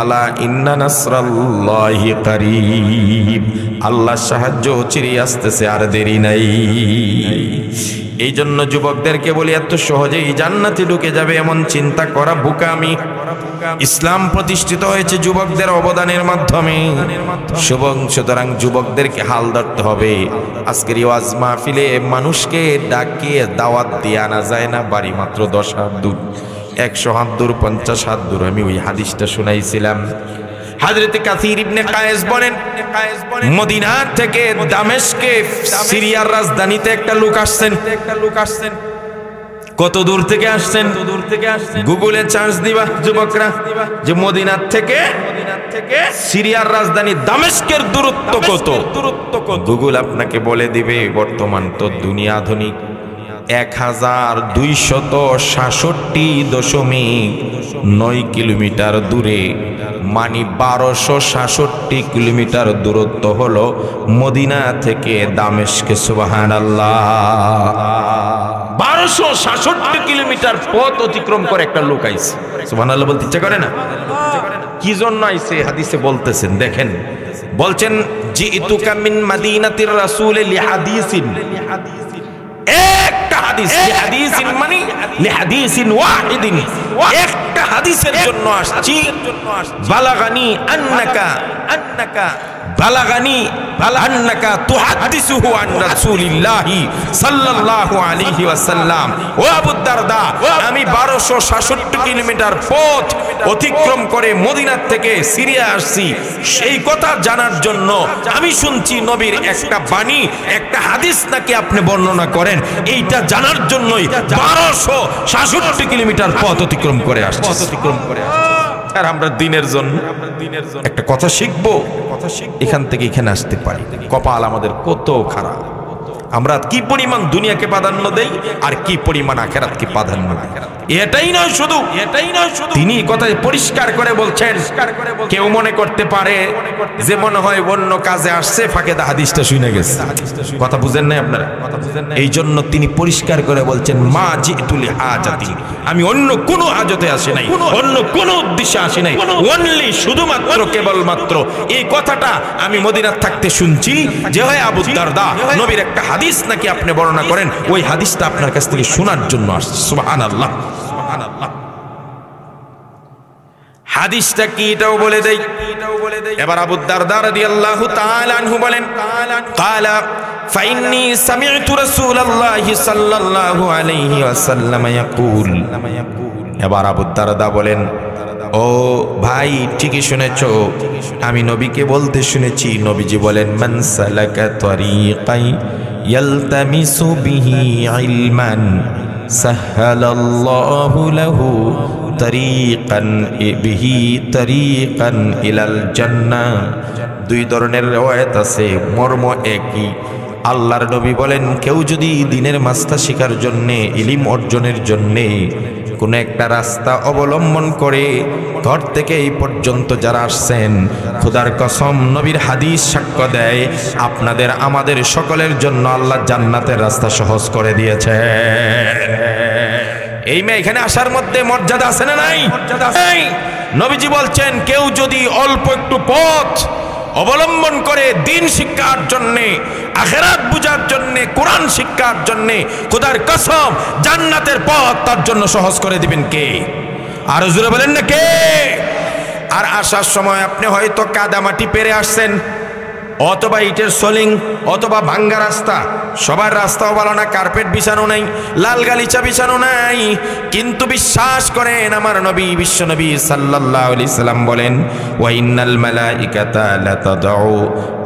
আলা ইন্না নাসরাল্লাহি কারীব, আল্লাহর সাহায্য চিরিয়ে আসতেছে, আর দেরি নাই। এই জন্য যুবকদেরকে বলি, এত সহজেই জান্নাতে ঢুকে যাবে এমন চিন্তা করা বোকামি। ইসলাম প্রতিষ্ঠিত হয়েছে যুবকদের অবদানের মাধ্যমে। সুতরাং যুবকদেরকে হাল ধরতে হবে। আজকের ওয়াজ মাহফিলে মানুষকে ডাকিয়ে দাওয়াত দিয়ে আনা যায় না, বাড়ি মাত্র 10 হাত দূর, 100 হাত দূর, 50 হাত দূর। আমি ওই হাদিসটা শুনাইছিলাম। হযরত কাসির ইবনে কায়েস বলেন, মদিনা থেকে দামেস্কে, সিরিয়ার রাজধানীতে একটা লোক আসছেন। কত দূর থেকে আসছেন? গুগলে চার্জ দিবা যুবকরা, যে মদিনা থেকে সিরিয়ার রাজধানী দামেস্কের দূরত্ব কত। গুগল আপনাকে বলে দিবে। বর্তমান তো দুনিয়া আধুনিক, 1266.9 কিলোমিটার দূরে, মানে 1266 কিলোমিটার দূরত্ব হলো মদিনা থেকে দামেস্কে। সুবহানাল্লাহ, 1266 কিলোমিটার পথ অতিক্রম করে একটা লোক আইছে। সুবহানাল্লাহ বলতে ইচ্ছা করে না? কি জন্য আইছে হাদিসে বলতেছেন, দেখেন, বলছেন জিতুকা মিন মাদিনাতির রাসূল লিহাদিসিন, একটা হাদিস, লিহাদিসিন মানে লিহাদিসিন ওয়াহিদিন, একটা হাদিসের জন্য আসছি। বালাগানি আন্নাকা বালাগানি আন্নাকা তুহাদ্দিসুহু আন রাসূলিল্লাহি সাল্লাল্লাহু আলাইহি ওয়াসাল্লাম। ও আবু দারদা, আমি 1266 কিলোমিটার পথ অতিক্রম করে মদিনা থেকে সিরিয়া আসছি, সেই কথা জানার জন্য। আমি শুনছি নবীর একটা বাণী, একটা হাদিস নাকি আপনি বর্ণনা করেন, এইটা জানার জন্যই 1266 কিলোমিটার পথ অতিক্রম করে আসছি। আর আমরা দিনের জন্য একটা কথা শিখবো, এখান থেকে এখানে আসতে পারি। কপাল আমাদের কত খারাপ, আমরা কি পরিমাণ দুনিয়াকে প্রাধান্য দেই আর কি পরিমাণ আখিরাতকে প্রাধান্য দেই। এটাই নয় শুধু তিনি কথায় পরিষ্কার করে বলছেন, কেউ মনে করতে পারে যে মনে হয় অন্য কাজে আসছে, ফাঁকে হাদিসটা শুনে গেছে। কথা বুঝেন নাই আপনারা? এই জন্য তিনি পরিষ্কার করে বলছেন, মা জিতুলি হাজাতি, আমি অন্য কোনো হাজতে আসি নাই, অন্য কোনো উদ্দেশ্যে আসি নাই, অনলি শুধুমাত্র কেবলমাত্র এই কথাটা আমি মদিনায় থাকতে শুনছি যে হয় আবু দারদা নবীর একটা হাদিস নাকি আপনি বর্ণনা করেন, ওই হাদিসটা আপনার কাছ থেকে শোনার জন্য আসছে। সুবহানাল্লাহ, সুবহানাল্লাহ। হাদিসটা কি এটাও বলে দেই। এবার আবু দারদা রাদিয়াল্লাহু তাআলা আনহু বলেন, ক্বালা ফাইন্নী সামি'তু রাসূলুল্লাহি সাল্লাল্লাহু আলাইহি ওয়াসাল্লাম ইয়াকুল। এবার আবু দারদা বলেন, ও ভাই, ঠিকই শুনেছো, আমি নবীকে বলতে শুনেছি। নবীজি বলেন, মান সালাকা তরিকাই ইয়ালতামিসু বিহি ইলমান সাহহালাল্লাহু লাহু তরিকান বিহি তরিকান ইলাল জান্নাহ। দুই ধরনের riwayat আছে, মর্ম একই। আল্লাহর নবী বলেন, কেউ যদি দ্বীনের মাসলা শেখার জন্য, ইলম অর্জনের জন্য কোন একটা রাস্তা অবলম্বন করে, ঘর থেকে এই পর্যন্ত যারা আসছেন, খোদার কসম নবীর হাদিস সাক্ষ্য দেয়, আপনাদের আমাদের সকলের জন্য আল্লাহ জান্নাতের রাস্তা সহজ করে দিয়েছে। এই মেয়ে এখানে আসার মধ্যে মর্যাদা আছে না নাই? নবীজি বলছেন, কেউ যদি অল্প একটু পথ অবলম্বন করে দ্বীন শিক্ষার জন্যে, আখিরাত বুঝার জন্যে, কোরআন শিক্ষার জন্যে, খোদার কসম জান্নাতের পথ তার জন্য সহজ করে দিবেন কে? আর জোরে বলেন না কে? আর আসার সময় আপনি হয়তো কাদামাটি পেরে আসছেন, অথবা ইটের সোলিং, অথবা ভাঙ্গা রাস্তা। সবার রাস্তাও ভালো না, কার্পেট বিছানো নাই, লাল গালিচা বিছানো নাই, কিন্তু বিশ্বাস করেন আমার নবী বিশ্বনবী সাল্লাল্লাহু আলাইহি সাল্লাম বলেন, ওয়া ইন্নাল মালাইকাতা লাতাদউ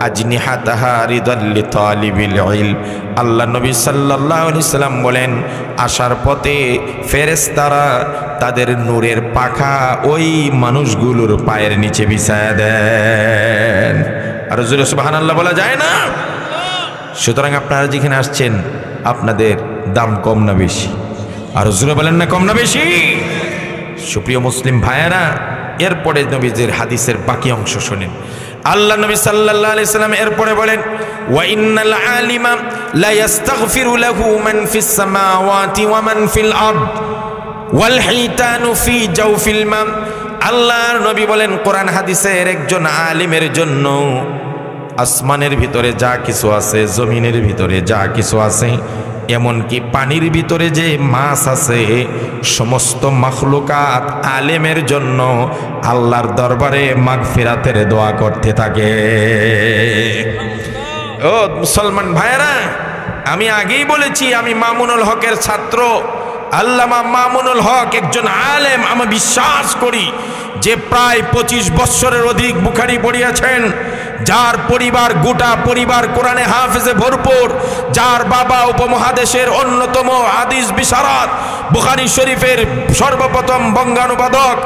আজনিহাতাহা রিদাল লিতালিবিল ইলম। আল্লাহ নবী সাল্লাল্লাহু আলাইহি সাল্লাম বলেন, আসার পথে ফেরেশতারা তাদের নূরের পাখা ওই মানুষগুলোর পায়ের নিচে বিছায়া দেন। আর জোরে সুবহানাল্লাহ বলা যায় না? সুতরাং আপনারা যেখানে আসছেন, আপনাদের দাম কম না বেশি? আর জোরে বলেন না কম না বেশি? সুপ্রিয় মুসলিম ভাইয়েরা, এরপরে নবীজির হাদিসের বাকি অংশ শুনেন। আল্লাহ নবী সাল্লাল্লাহু আলাইহি সাল্লাম এরপরে বলেন, ওয়া ইন্নাল আলিমা লা ইস্তাগফিরু লাহু মান ফিস সামাওয়াতি ওয়া মান ফিল আরদ ওয়াল হিতানু ফি জাওফিল মা। আল্লাহর নবী বলেন, কোরআন হাদিসের একজন আলিমের জন্য আসমানের ভিতরে যা কিছু আছে, জমিনের ভিতরে যা কিছু আছে, এমনকি পানির ভিতরে যে মাছ আছে, সমস্ত মাখলুকাত আলেমের জন্য আল্লাহর দরবারে মাগফিরাতের দোয়া করতে থাকে। ও মুসলমান ভাইরা, আমি আগেই বলেছি, আমি মামুনুল হকের ছাত্র। আল্লামা মামুনুল হক একজন আলেম। আমি বিশ্বাস করি যে প্রায় 25 বছরের অধিক বুখারী পড়িয়েছেন, যার পরিবার গোটা পরিবার কোরআনে হাফেজে ভরপুর, যার বাবা উপমহাদেশের অন্যতম হাদিস বিশারদ, বুখারী শরীফের সর্বপ্রথম বঙ্গানুবাদক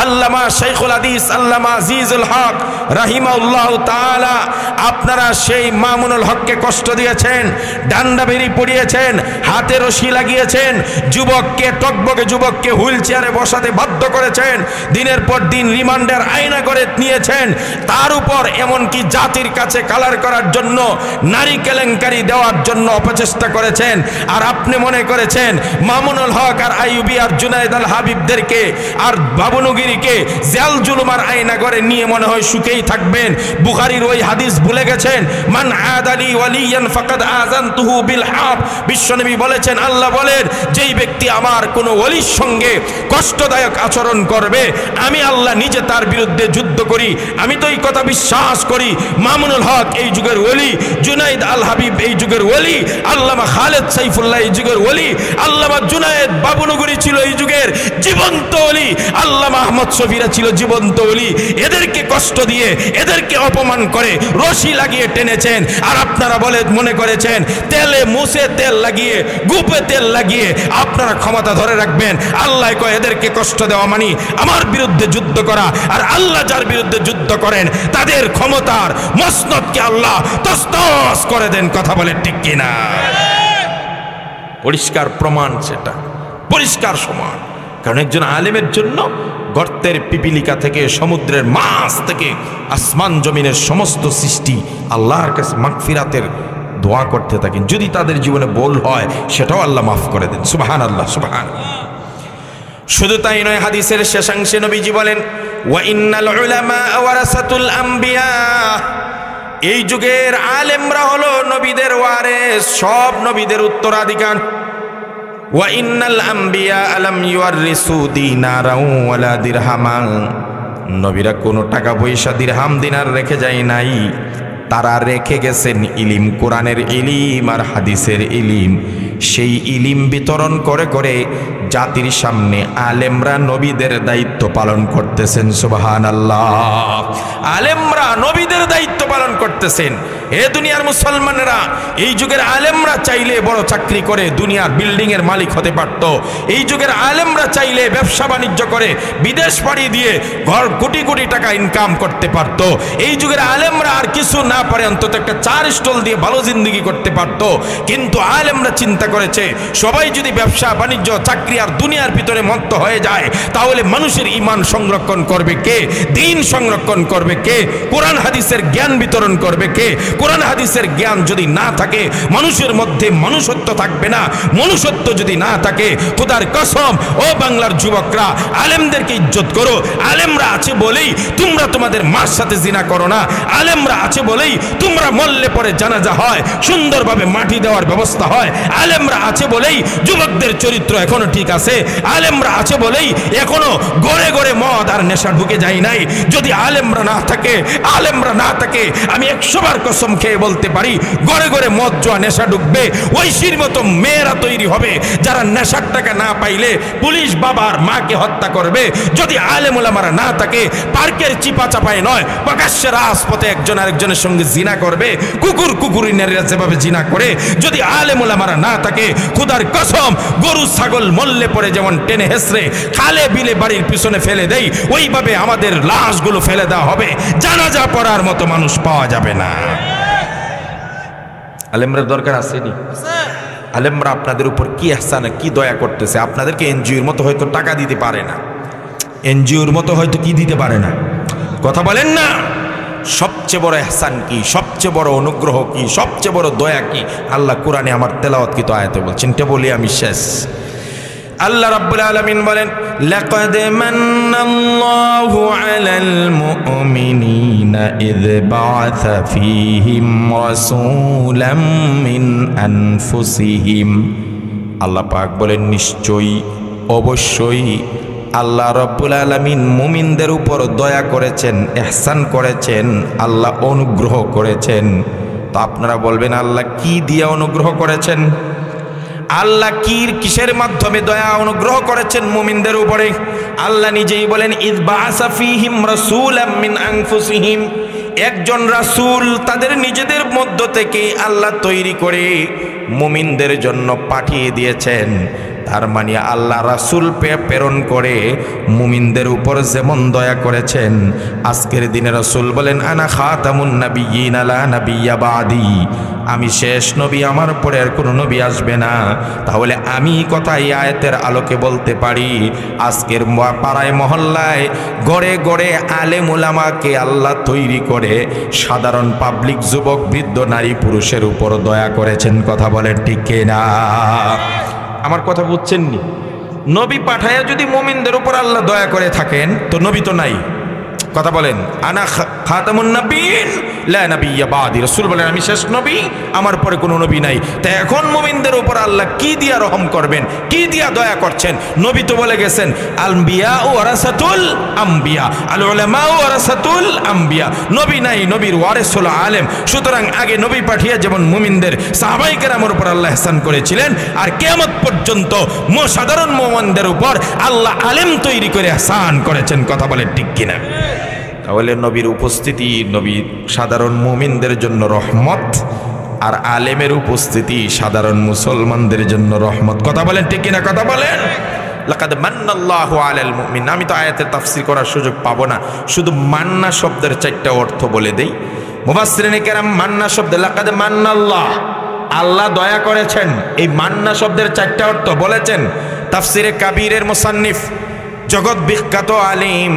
আল্লামা শাইখুল হাদিস আল্লামা আজিজুল হক রাহিমাহুল্লাহ তাআলা, আপনারা সেই মামুনুল হককে কষ্ট দিয়েছেন, ডান্ডা বেরি পড়িয়েছেন, হাতে রশি লাগিয়েছেন, যুবককে টকবকে যুবককে হুইল চেয়ারে বসাতে বাধ্য করেছেন, দিনের পর দিন রিমান্ডের আয়না করে নিয়েছেন, তার উপর এমনকি জাতির কাছে কালার করার জন্য, নারী কেলেঙ্কারি দেওয়ার জন্য অপচেষ্টা করেছেন। আর আপনি মনে করেছেন মামুনুল হক আর আইয়ুবী আর জুনায়েদ আল হাবিবদেরকে আর বাবুনগিরিকে জেল জুলুমার আয়না করে নিয়ে মনে হয় সুখেই থাকবেন। বুখারীর ওই হাদিস ভুলে গেছেন, মান আদালি ওয়ালিয়ান ফাকাদ আযানতুহু বিল হাব। বিশ্বনবী বলেছেন, আল্লাহ বলেন, যেই ব্যক্তি আমার কোনো ওলির সঙ্গে কষ্টদায়ক আচরণ করবে, আমি আল্লাহ নিজে তার বিরুদ্ধে যুদ্ধ করি। আমি তো এই কথা বিশ্বাস করি, মামুনুল হক এই যুগের ওলি, জুনায়েদ আল হাবিব এই যুগের ওলি, আল্লামা খালেদ সাইফুল্লাহ এই যুগের ওলি, আল্লামা জুনায়েদ বাবুনগরী ছিল এই যুগের জীবন্ত ওলি, আল্লামা আহমদ শফিরা ছিল জীবন্ত ওলি। এদেরকে কষ্ট দিয়ে, এদেরকে অপমান করে রশি লাগিয়ে টেনেছেন, আর আপনারা বলে মনে করেছেন তেলে মুছে তেল লাগিয়ে, গুপে তেল লাগিয়ে আপনারা ক্ষমতা ধরে রাখবেন। আল্লাহ কয় এদেরকে কষ্ট দেওয়া মানে আমার বিরুদ্ধে যুদ্ধ করা, আর আল্লাহ যার বিরুদ্ধে যুদ্ধ করেন তাদের ক্ষমতার মসনদকে আল্লাহ তসতস করে দেন। কথা বলে ঠিক কিনা? পরিষ্কার প্রমাণ, সেটা পরিষ্কার সমান। কারণ একজন আলেমের জন্য গর্তের পিপিলিকা থেকে, সমুদ্রের মাছ থেকে, আসমান জমিনের সমস্ত সৃষ্টি আল্লাহর কাছে মাগফিরাতের দোয়া করতে থাকেন। যদি তাদের জীবনে ভুল হয় সেটাও আল্লাহ মাফ করে দেন। সুবহানাল্লাহ, সুবহানাল্লাহ। শুধু তাই নয়, হাদিসের শেষাংশে নবীজি বলেন, ওয়া ইন্নাল উলামা ওয়ারাসাতুল আম্বিয়া। এই যুগের আলেমরা হলো নবীদের ওয়ারিস, সব নবীদের উত্তরাধিকার। ওয়া ইন্নাল আম্বিয়া আলাম ইউয়ারিসু দিনারাও ওয়ালা দিরহামা। নবীরা কোনো টাকা পয়সা দিরহাম দিনার রেখে যায় নাই, তারা রেখে গেছেন ইলিম, কোরআনের ইলিম আর হাদিসের ইলিম। সেই ইলিম বিতরণ করে করে জাতির সামনে আলেমরা নবীদের দায়িত্ব পালন করতেছেন। সুবহানাল্লাহ। আলেমরা নবীদের দায়িত্ব পালন করতেছেন। এ দুনিয়ার মুসলমানেরা, এই যুগের আলেমরা চাইলে বড় চাকরি করে দুনিয়ার বিল্ডিং এর মালিক হতে পারত। এই যুগের আলেমরা চাইলে ব্যবসা বাণিজ্য করে বিদেশ পাড়ি দিয়ে ঘর কোটি কোটি টাকা ইনকাম করতে পারত। এই যুগের আলেমরা আর কিছু না পারে অন্তত একটা চার স্টল দিয়ে ভালো জিন্দগি করতে পারত। কিন্তু আলেমরা চিন্তা করেছে, সবাই যদি ব্যবসা বাণিজ্য চাকরি আর দুনিয়ার ভিতরে মত্ত হয়ে যায়, তাহলে মানুষের ঈমান সংরক্ষণ করবে কে? দ্বীন সংরক্ষণ করবে কে? কোরআন হাদিসের জ্ঞান বিতরণ করবে কে? কোরআন হাদিসের জ্ঞান যদি না থাকে, মানুষের মধ্যে মনুষ্যত্ব থাকবে না। মনুষ্যত্ব যদি না থাকে, খোদার কসম, ও বাংলার যুবকরা, আলেমদেরকে ইজ্জত করো। আলেমরা আছে বলেই তোমরা তোমাদের মার সাথে জিনা করো না। আলেমরা আছে বলেই তোমরা মরলে পরে জানাজা হয়, সুন্দরভাবে মাটি দেওয়ার ব্যবস্থা হয়। আলেমরা আছে বলেই যুবকদের চরিত্র এখনো ঠিক আছে। আলেমরা আছে বলেই এখনো গড়ে গড়ে মদ আর নেশা ঢুকে যায় নাই। যদি আলেমরা না থাকে, আলেমরা না থাকে, আমি 100 বার কসম খেয়ে বলতে পারি, গড়ে গড়ে মদ জোয়া নেশা ঢুকবে। ঐশীর মতো মেয়েরা তৈরি হবে যারা নেশার টাকা না পাইলে পুলিশ বাবার মাকে হত্যা করবে। যদি আলেম ওলামারা না থাকে, পার্কের চিপা চাপায় নয়, প্রকাশ্যে রাজপথে একজন আরেকজনের সঙ্গে জিনা করবে, কুকুর কুকুরিনারীরা যেভাবে জিনা করে। যদি আলেম ওলামারা না থাকে, খোদার কসম, গরু ছাগল মরলে পরে যেমন টেনে হেসরে খালে বিলে বাড়ির পিছনে ফেলে দেই, ওইভাবে আমাদের লাশগুলো ফেলে দেওয়া হবে। জানাজা পড়ার মতো মানুষ পাওয়া যাবে না। আলেমরার দরকার আসেনি? আলেমরা আপনাদের উপর কি ইহসান, কি দয়া করতেছে। আপনাদেরকে এনজিওর মতো হয়তো টাকা দিতে পারে না, এনজিওর মতো হয়তো কি দিতে পারে না, কথা বলেন না। সবচেয়ে বড় ইহসান কি, সবচেয়ে বড় অনুগ্রহ কি, সবচেয়ে বড় দয়া কি? আল্লাহ কোরআনে আমার তেলাওয়াতকৃত আয়াতে বলছেন। এটা বলি আমি শেষ। আল্লাহ রাব্বুল আলামিন বলেন, লাকাদ মান্নাল্লাহু আলাল মুমিনিনা ইয বাআসা ফীহিম রাসূলাম মিন আনফুসিহিম। আল্লাহ পাক বলেন, নিশ্চয়ই, অবশ্যই আল্লাহ রাব্বুল আলামিন মুমিনদের উপর দয়া করেছেন, ইহসান করেছেন, আল্লাহ অনুগ্রহ করেছেন। তো আপনারা বলবেন, আল্লাহ কি দিয়ে অনুগ্রহ করেছেন? আল্লাহ কিসের মাধ্যমে দয়া অনুগ্রহ করেছেন মুমিনদের উপরে? আল্লাহ নিজেই বলেন, ইয বাআসা ফীহিম রাসূলাম মিন আনফুসিহিম। একজন রাসূল তাদের নিজেদের মধ্য থেকে আল্লাহ তৈরি করে মুমিনদের জন্য পাঠিয়ে দিয়েছেন। তার মানে আল্লাহ রাসূল প্রেরণ করে মুমিনদের উপর যেমন দয়া করেছেন, আজকের দিনে রাসূল বলেন আনা খাতামুন নাবিয়্যিন লা নাবিয়্যা বাদি, আমি শেষ নবী, আমার পরে আর কোনো নবী আসবে না। তাহলে আমি কথা এই আয়াতের আলোকে বলতে পারি, আজকের পাড়ায় মহল্লায় গড়ে গড়ে আলেম উলামাকে আল্লাহ তৈরি করে সাধারণ পাবলিক যুবক বৃদ্ধ নারী পুরুষের উপর দয়া করেছেন। কথা বলেন ঠিক কিনা? আমার কথা বুঝছেননি? নবী পাঠায়া যদি মুমিনদের উপর আল্লাহ দয়া করে থাকেন তো নবী তো নাই। কথা বলেন, আনা খাতামুন নাবিয়্যিন লা নাবিয়্যা বাদি, রাসূল বলেন আমি শেষ নবী, আমার পরে কোনো নবী নাই। তাই এখন মুমিনদের উপর আল্লাহ কি দিয়া রহম করবেন, কি দিয়া দয়া করছেন? নবী তো বলে গেছেন আল আম্বিয়া ওয়ারাসাতুল আম্বিয়া, আল উলামা ওয়ারাসাতুল আম্বিয়া। নবী নাই, নবীর ওয়ারিস হলো আলেম। সুতরাং আগে নবী পাঠিয়ে যেমন মুমিনদের সাহাবায়ে কেরামের উপর আল্লাহ ইহসান করেছিলেন, আর কিয়ামত পর্যন্ত সাধারণ মুমিনদের উপর আল্লাহ আলেম তৈরি করে ইহসান করেছেন। কথা বলেন ঠিক কিনা? তাহলে নবীর উপস্থিতি নবী সাধারণ মুমিনদের জন্য রহমত, আর আলেমের উপস্থিতি সাধারণ মুসলমানদের জন্য রহমত। কথা বলেন ঠিক কিনা? কথা বলেন। লাকাদ মান্নাল্লাহু আলাল মুমিন। আমি তো আয়াতের তাফসীর করার সুযোগ পাবো না, শুধু মান্না শব্দের চারটা অর্থ বলে দেই। মুফাসসিরিনে কেরাম মান্না শব্দ লাকাদ মান্নাল্লাহ, আল্লাহ দয়া করেছেন, এই মান্না শব্দের চারটা অর্থ বলেছেন তাফসীরে কাবীরের মুসান্নিফ জগৎ বিখ্যাত আলিম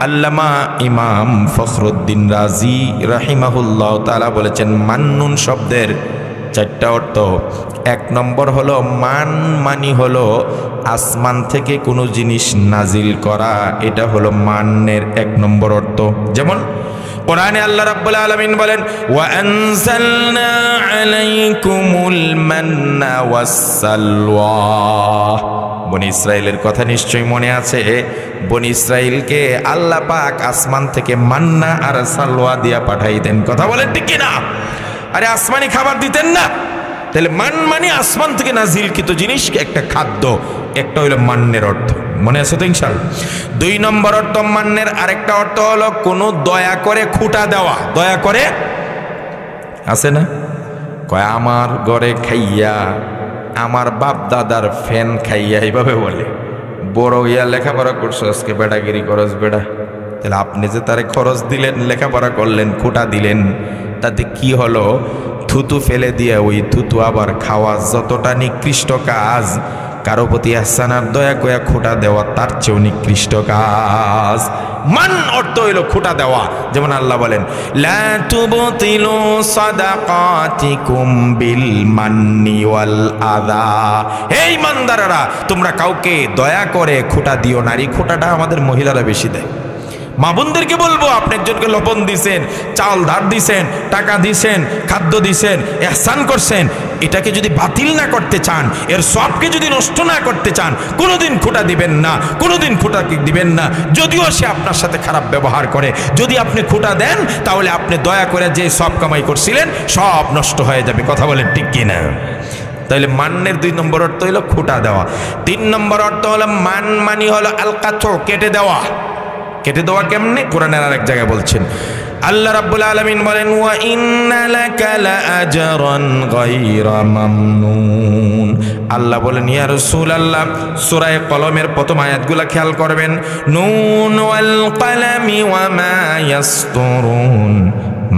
আল্লামা ইমাম ফখরুদ্দিন রাজি রাহিমাহুল্লাহ তাআলা বলেছেন মান্নুন শব্দের চারটা অর্থ। এক নম্বর হলো মান, মানি হলো আসমান থেকে কোনো জিনিস নাজিল করা, এটা হলো মান্নের এক নম্বর অর্থ। যেমন কোরআনে আল্লাহ রাব্বুল আলামিন বলেন ওয়া আনজালনা আলাইকুমুল মান্না ওয়াসসালওয়া। বনি ইসরাইলের কথা নিশ্চয়ই মনে আছে। বনি ইসরাইলকে আল্লাহ পাক আসমান থেকে মান্না আর সালওয়া দিয়া পাঠাইতেন। কথা বলেন ঠিক কিনা? আরে আসমানি খাবার দিতেন না? তাহলে মান মানে আসমান থেকে নাজিলকৃত জিনিস, একটা খাদ্য। একটা হইল মান্নের অর্থ, মনে আছে তো ইনশাআল্লাহ? দুই নম্বর অর্থ মান্নের আরেকটা অর্থ হলো কোনো দয়া করে খুঁটা দেওয়া। দয়া করে আছে না, কয় আমার ঘরে খাইয়া, আমার বাপ দাদার ফ্যান খাইয়া, এইভাবে বলে। বড় ইয়া লেখাপড়া করছো, আজকে বেড়াগিরি করস বেড়া। তাহলে আপনি যে তারে খরচ দিলেন, লেখাপড়া করলেন, খুঁটা দিলেন, তাতে কি হলো? থুতু ফেলে দিয়ে ওই থুতু আবার খাওয়া যতটা নিকৃষ্ট কাজ, কারো প্রতি ইহসান আর দয়া কয়া খুঁটা দেওয়া তার চেয়েও নিকৃষ্ট কাজ। মান অর্থ হইল খুঁটা দেওয়া। যেমন আল্লাহ বলেন লা তুবতিলু সাদাকাতিকুম বিল মান্নি ওয়াল আযা। হে ইমানদাররা, তোমরা কাউকে দয়া করে খুঁটা দিও না। এই খুঁটাটা আমাদের মহিলারা বেশি দেয়। মা বোনদেরকে বলবো, আপনি একজনকে লবণ দিছেন, চাল ধার দিছেন, টাকা দিছেন, খাদ্য দিছেন, ইহসান করছেন, এটাকে যদি বাতিল না করতে চান, এর সবকে যদি নষ্ট না করতে চান, কোনোদিন খুঁটা দিবেন না, কোনোদিন খুঁটা দিবেন না। যদিও সে আপনার সাথে খারাপ ব্যবহার করে, যদি আপনি খুঁটা দেন তাহলে আপনি দয়া করে যে সব কামাই করছিলেন সব নষ্ট হয়ে যাবে। কথা বলেন ঠিক কিনা? তাহলে মান্নের দুই নম্বর অর্থ হলো খুঁটা দেওয়া। তিন নম্বর অর্থ হলো মান মানি হলো আলকাতো, কেটে দেওয়া। কেটে দেওয়া কেমনে? কোরআনের আরেক জায়গায় বলছেন আল্লাহ রাব্বুল আলামিন বলেন ওয়া ইন্না লাকা লাআজরান গায়রা মামনুন। আল্লাহ বলেন ইয়া রাসূলুল্লাহ, সূরা কলমের প্রথম আয়াতগুলো খেয়াল করবেন। নুন ওয়াল কলামি ওয়া মা ইয়াসতুরুন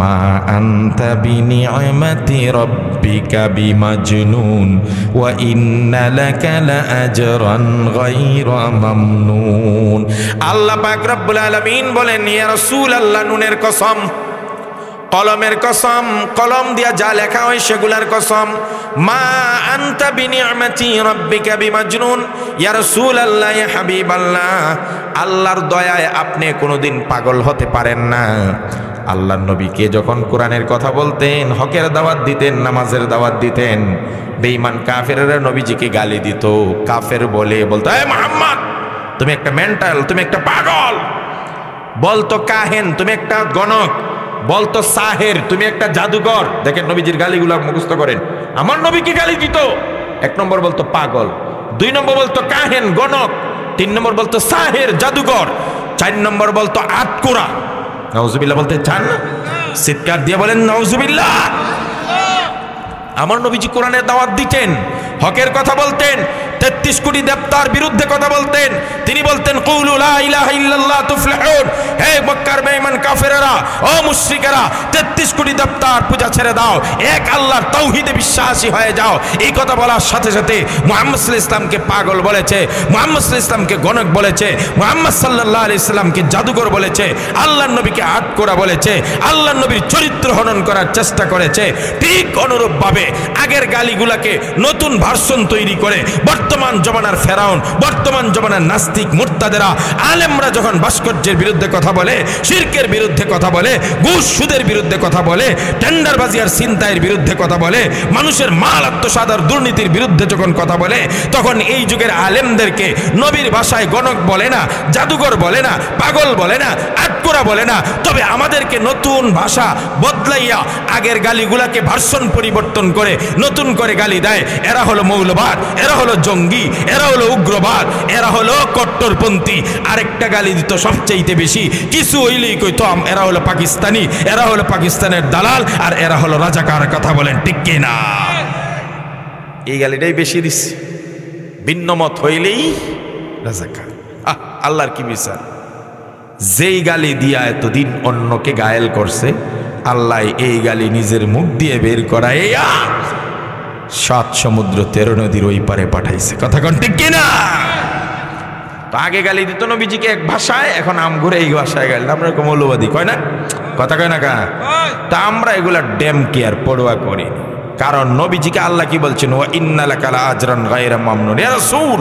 মা আনতা বিনিআমাতি রাব্বিকা বিমাজনুন ওয়া ইন্না লাকা লাআজরান গায়রা মামনুন। আল্লাহ পাক রব্বুল আলামিন বলেন ইয়া রাসূলুল্লাহ, নুনের কসম, কলমের কসম, কলম দিয়া যা লেখা হয় সেগুলার কসম। মা আনতা বিনিআমাতি রাব্বিকা বিমাজনুন। ইয়া রাসূলুল্লাহ, ইয়া হাবিবাল্লাহ, আল্লাহর দয়ায় আপনি কোনোদিন পাগল হতে পারেন না। আল্লাহর নবীকে যখন কোরআনের কথা বলতেন, হকের দাওয়াত দিতেন, নামাজের দাওয়াত দিতেন, বেঈমান কাফেররা নবীজিকে গালি দিত। কাফের বলে বলতো এ মুহাম্মদ, তুমি একটা মেন্টাল, তুমি একটা পাগল। বলতো কাহেন, তুমি একটা গণক। বলতো সাহের, তুমি একটা জাদুকর। দেখেন নবীজির গালিগুলো মুখস্থ করেন। আমার নবীকে গালি দিত। এক নম্বর বলতো পাগল, দুই নম্বর বলতো কাহেন, গণক, তিন নম্বর বলতো সাহের, জাদুকর, চার নম্বর বলতো আতকুরা। নাউজুবিল্লাহ বলতে চান না? চিৎকার দিয়ে বলেন নাউজুবিল্লাহ। আমার নবীজি কোরআনের দাওয়াত দিতেন, হকের কথা বলতেন, 33 কোটি দেবতার বিরুদ্ধে কথা বলতেন। তিনি বলতেন কুলু লা ইলাহা ইল্লাল্লাহ তুফলিহুন, হে মক্কার বেঈমান কাফেররা, ও মুশরিকেরা, 33 কোটি দেবতার পূজা ছেড়ে দাও, এক আল্লাহর তাওহীদে বিশ্বাসী হয়ে যাও। এই কথা বলার সাথে সাথে মুহাম্মদ সাল্লাল্লাহু আলাইহি ইসলামকে পাগল বলেছে, মুহাম্মদ সাল্লাল্লাহু আলাইহি ইসলামকে গণক বলেছে, মুহাম্মদ সাল্লাল্লাহু আলাইহি ইসলামকে জাদুকর বলেছে, আল্লাহর নবীকে আটকোরা বলেছে, আল্লাহর নবীর চরিত্র হনন করার চেষ্টা করেছে। ঠিক অনুরূপভাবে আগের গালিগুলাকে নতুন ভার্সন তৈরি করে বর্তমান জমানার ফেরাউন, বর্তমান জমানার নাস্তিক মুরতাদেরা, আলেমরা যখন ভাস্কর্যের বিরুদ্ধে কথা বলে, শিরকের বিরুদ্ধে কথা বলে, ঘুষ সুদের বিরুদ্ধে কথা বলে, টেন্ডারবাজি আর ছিনতাইয়ের বিরুদ্ধে কথা বলে, মানুষের মাল আত্মসাৎ আর দুর্নীতির বিরুদ্ধে যখন কথা বলে, তখন এই যুগের আলেমদেরকে নবীর ভাষায় গণক বলে না, জাদুঘর বলে না, পাগল বলে না, আটকোরা বলে না। তবে আমাদেরকে নতুন ভাষা বদলাইয়া আগের গালিগুলাকে ভার্সন পরিবর্তন করে নতুন করে গালি দেয়। এরা হলো মৌলবাদ, এরা হলো জঙ্গি, এরা হলো উগ্রবাদ, এরা হলো কট্টরপন্থী। আরেকটা গালি দিত সবচেয়ে বেশি, কিছু হইলেই কইতো এরা হলো পাকিস্তানি, এরা হলো পাকিস্তানের দালাল, আর এরা হলো রাজাকার। কথা বলেন ঠিক কিনা? এই গালিটাই বেশি দিচ্ছে। ভিন্ন মত হইলেই রাজাকার। আল্লাহর কি বিচার! যেই গালি দিয়া এতদিন অন্যকে ঘায়েল করছে, আল্লাহ এই গালি নিজের মুখ দিয়ে বের করাইয়া 7 সমুদ্র 13 নদীর ওই পারে পাঠাইছে। কথা কোন ঠিক কিনা? তো আগে গালি দিত নবীজিকে এক ভাষায়, এখন আম ঘুরে এই ভাষায় গালি। আমরা এরকম মৌলবাদী কয় না, কথা কয় না কা? তা আমরা এগুলা ড্যাম কেয়ার পড়ুয়া করি, কারণ নবীজিকে আল্লাহ কি বলছেন? ওয়া ইন্না লাকা লাআজরান গায়রা মামনুন, ইয়া রাসূল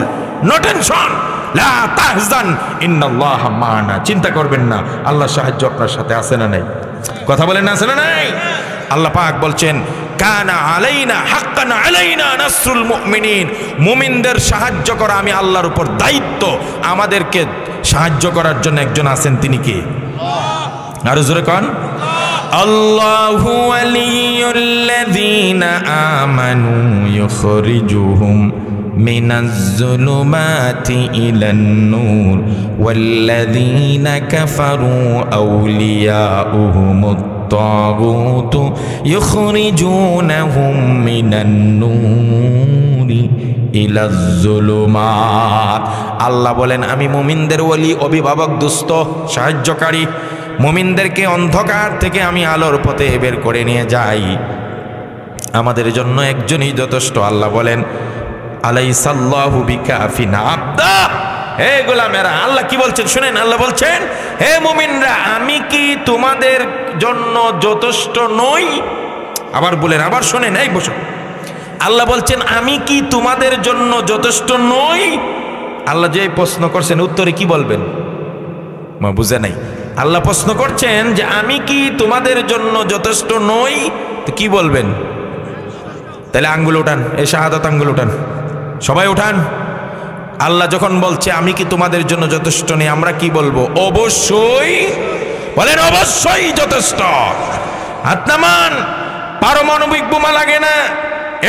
নো টেনশন, লা তাহজান ইন্নাল্লাহা মা'ানা, চিন্তা করবেন না, আল্লাহর সাহায্য আপনার সাথে আছে না নাই? কথা বলেন না, আছে না নাই? আল্লাহ পাক বলছেন কানা আলাইনা হাক্কান আলাইনা নাসরুল মুমিনিন, মুমিনদের সাহায্য করা আমি আল্লাহর উপর দায়িত্ব। আমাদেরকে সাহায্য করার জন্য একজন আছেন, তিনি কে? আরো জোরে কোন? আল্লাহু ওয়ালিয়ুল্লাযীনা আমানু ইউখরিজুহুম মিনাজ যুলুমাতি ইলান নূর ওয়াল্লাযীনা কাফারু আউলিয়াউহুমুত الطاغوت يخرجونهم من النور إلى الظلمات। আল্লাহ বলেন আমি মুমিনদের ওলি, অভিভাবক, দুস্থ, সাহায্যকারী। মুমিনদেরকে অন্ধকার থেকে আমি আলোর পথে বের করে নিয়ে যাই। আমাদের জন্য একজনই যথেষ্ট। আল্লাহ বলেন আলাইসাল্লাহু বিকাফিন আবদা। হে গোলামেরা, আল্লাহ কি বলছেন শুনেন। আল্লাহ বলছেন হে মুমিনরা, আমি কি তোমাদের জন্য যথেষ্ট নই? আবার বলেন, আবার শোনেন, এই বসুন। আল্লাহ বলছেন আমি কি তোমাদের জন্য যথেষ্ট নই? আল্লাহ যে প্রশ্ন করছেন, উত্তরে কি বলবেন? বুঝে নাই। আল্লাহ প্রশ্ন করছেন যে আমি কি তোমাদের জন্য যথেষ্ট নই, তো কি বলবেন? তাহলে আঙ্গুল উঠান, এই শাহাদাত আঙ্গুল উঠান, সবাই উঠান। আল্লাহ যখন বলছে আমি কি তোমাদের জন্য যথেষ্ট নেই, আমরা কি বলবো? অবশ্যই। বলেন অবশ্যই যথেষ্ট। হাত নামান। পারমাণবিক বোমা লাগে না,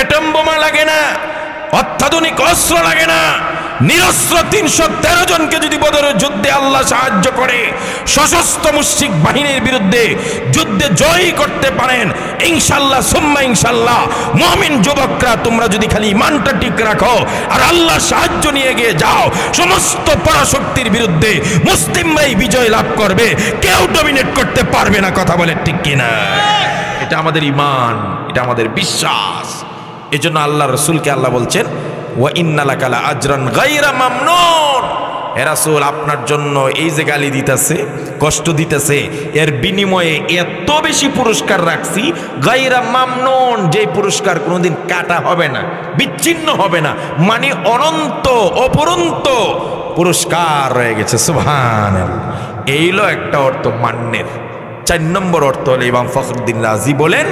এটম বোমা লাগে না, অত্যাধুনিক অস্ত্র লাগে না। নিরস্ত্র 313 জনকে যদি বদরের যুদ্ধে আল্লাহ সাহায্য করে, সশস্ত্র মুশরিক বাহিনীর বিরুদ্ধে যুদ্ধে জয় করতে পারেন, ইনশাল্লাহ সুম্মা ইনশাল্লাহ, মুমিন যুবকরা তোমরা যদি খালি ইমানটা ঠিক রাখো আর আল্লাহ সাহায্য নিয়ে গিয়ে যাও, সমস্ত পরাশক্তির বিরুদ্ধে মুসলিমরাই বিজয় লাভ করবে, কেউ ডমিনেট করতে পারবে না। কথা বলে ঠিক কিনা? এটা আমাদের ঈমান, এটা আমাদের বিশ্বাস। এজন্য আল্লাহ রাসূলকে আল্লাহ বলছেন ওয়া ইন্না লাকা লাআজরান গায়রা মামনুন। হে রাসূল, আপনার জন্য এই যে গালি দিতেছে, কষ্ট দিতেছে, এর বিনিময়ে এত বেশি পুরস্কার রাখছি, গায়রা মামনুন, যে পুরস্কার কোনোদিন কাটা হবে না, বিচ্ছিন্ন হবে না, মানে অনন্ত অপরন্ত পুরস্কার রয়ে গেছে। সুবহানাল্লাহ। এইলো একটা অর্থ মান্নের। 4 নম্বর অর্থ হলো ইমাম ফখরুদ্দিন রাজি বলেন,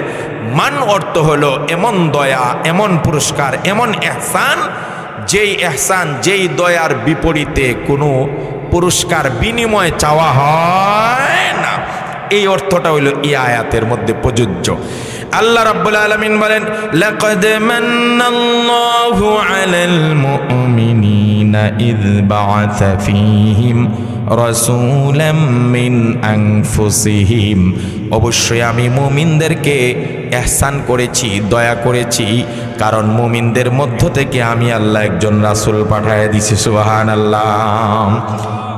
মান অর্থ হলো এমন দয়া, এমন পুরস্কার, এমন ইহসান, যেই ইহসান, যেই দয়ার বিপরীতে কোনো পুরস্কার বিনিময় চাওয়া হয় না। এই অর্থটা হইল এই আয়াতের মধ্যে প্রযোজ্য। আল্লাহ রাব্বুল আলামিন বলেন, লাকাদ মান্নাল্লাহু আলাল মুমিনিনা ইয বাআসা ফীহিম রাসূলাম মিন আনফুসিহিম, অবশ্যই আমি মুমিনদেরকে ইহসান করেছি, দয়া করেছি, কারণ মুমিনদের মধ্য থেকে আমি আল্লাহ একজন রাসূল পাঠায় দিছি। সুবহানাল্লাহ।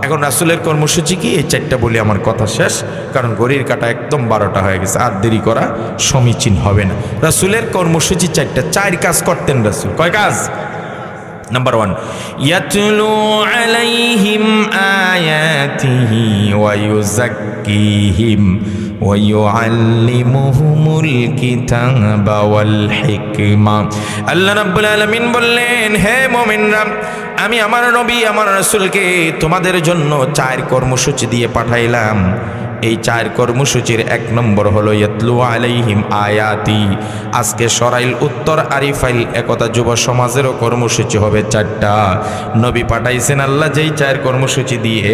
এখন রাসূলের কর্মসূচি কি? এই চারটা বলি আমার কথা শেষ, কারণ ঘড়ির কাঁটা একদম 12টা হয়ে গেছে, আর দেরি করা সমীচীন হবে না। রাসূলের কর্মসূচি চারটা, 4 কাজ করতেন রাসূল। কয় কাজ? নাম্বার 1, ইয়াতলু আলাইহিম আয়াতিহি ওয়া ইউযাক্কিহিম ওয়া ইউআল্লিমুহুমুল কিতাবা ওয়াল হিকমা। আল্লাহ রাব্বুল আলামিন বললেন, হে মুমিনরা, আমি আমার নবী আমার রাসূলকে তোমাদের জন্য 4 কর্মসূচি দিয়ে পাঠাইলাম। এই 4 কর্মসূচির 1 নম্বর হলো ইয়াতলু আলাইহিম আয়াতি। আজকে সরাইল উত্তর আরিফাইল একতা যুব সমাজেরও কর্মসূচি হবে 4টা। নবী পাঠাইছেন আল্লাহ যেই 4 কর্মসূচি দিয়ে,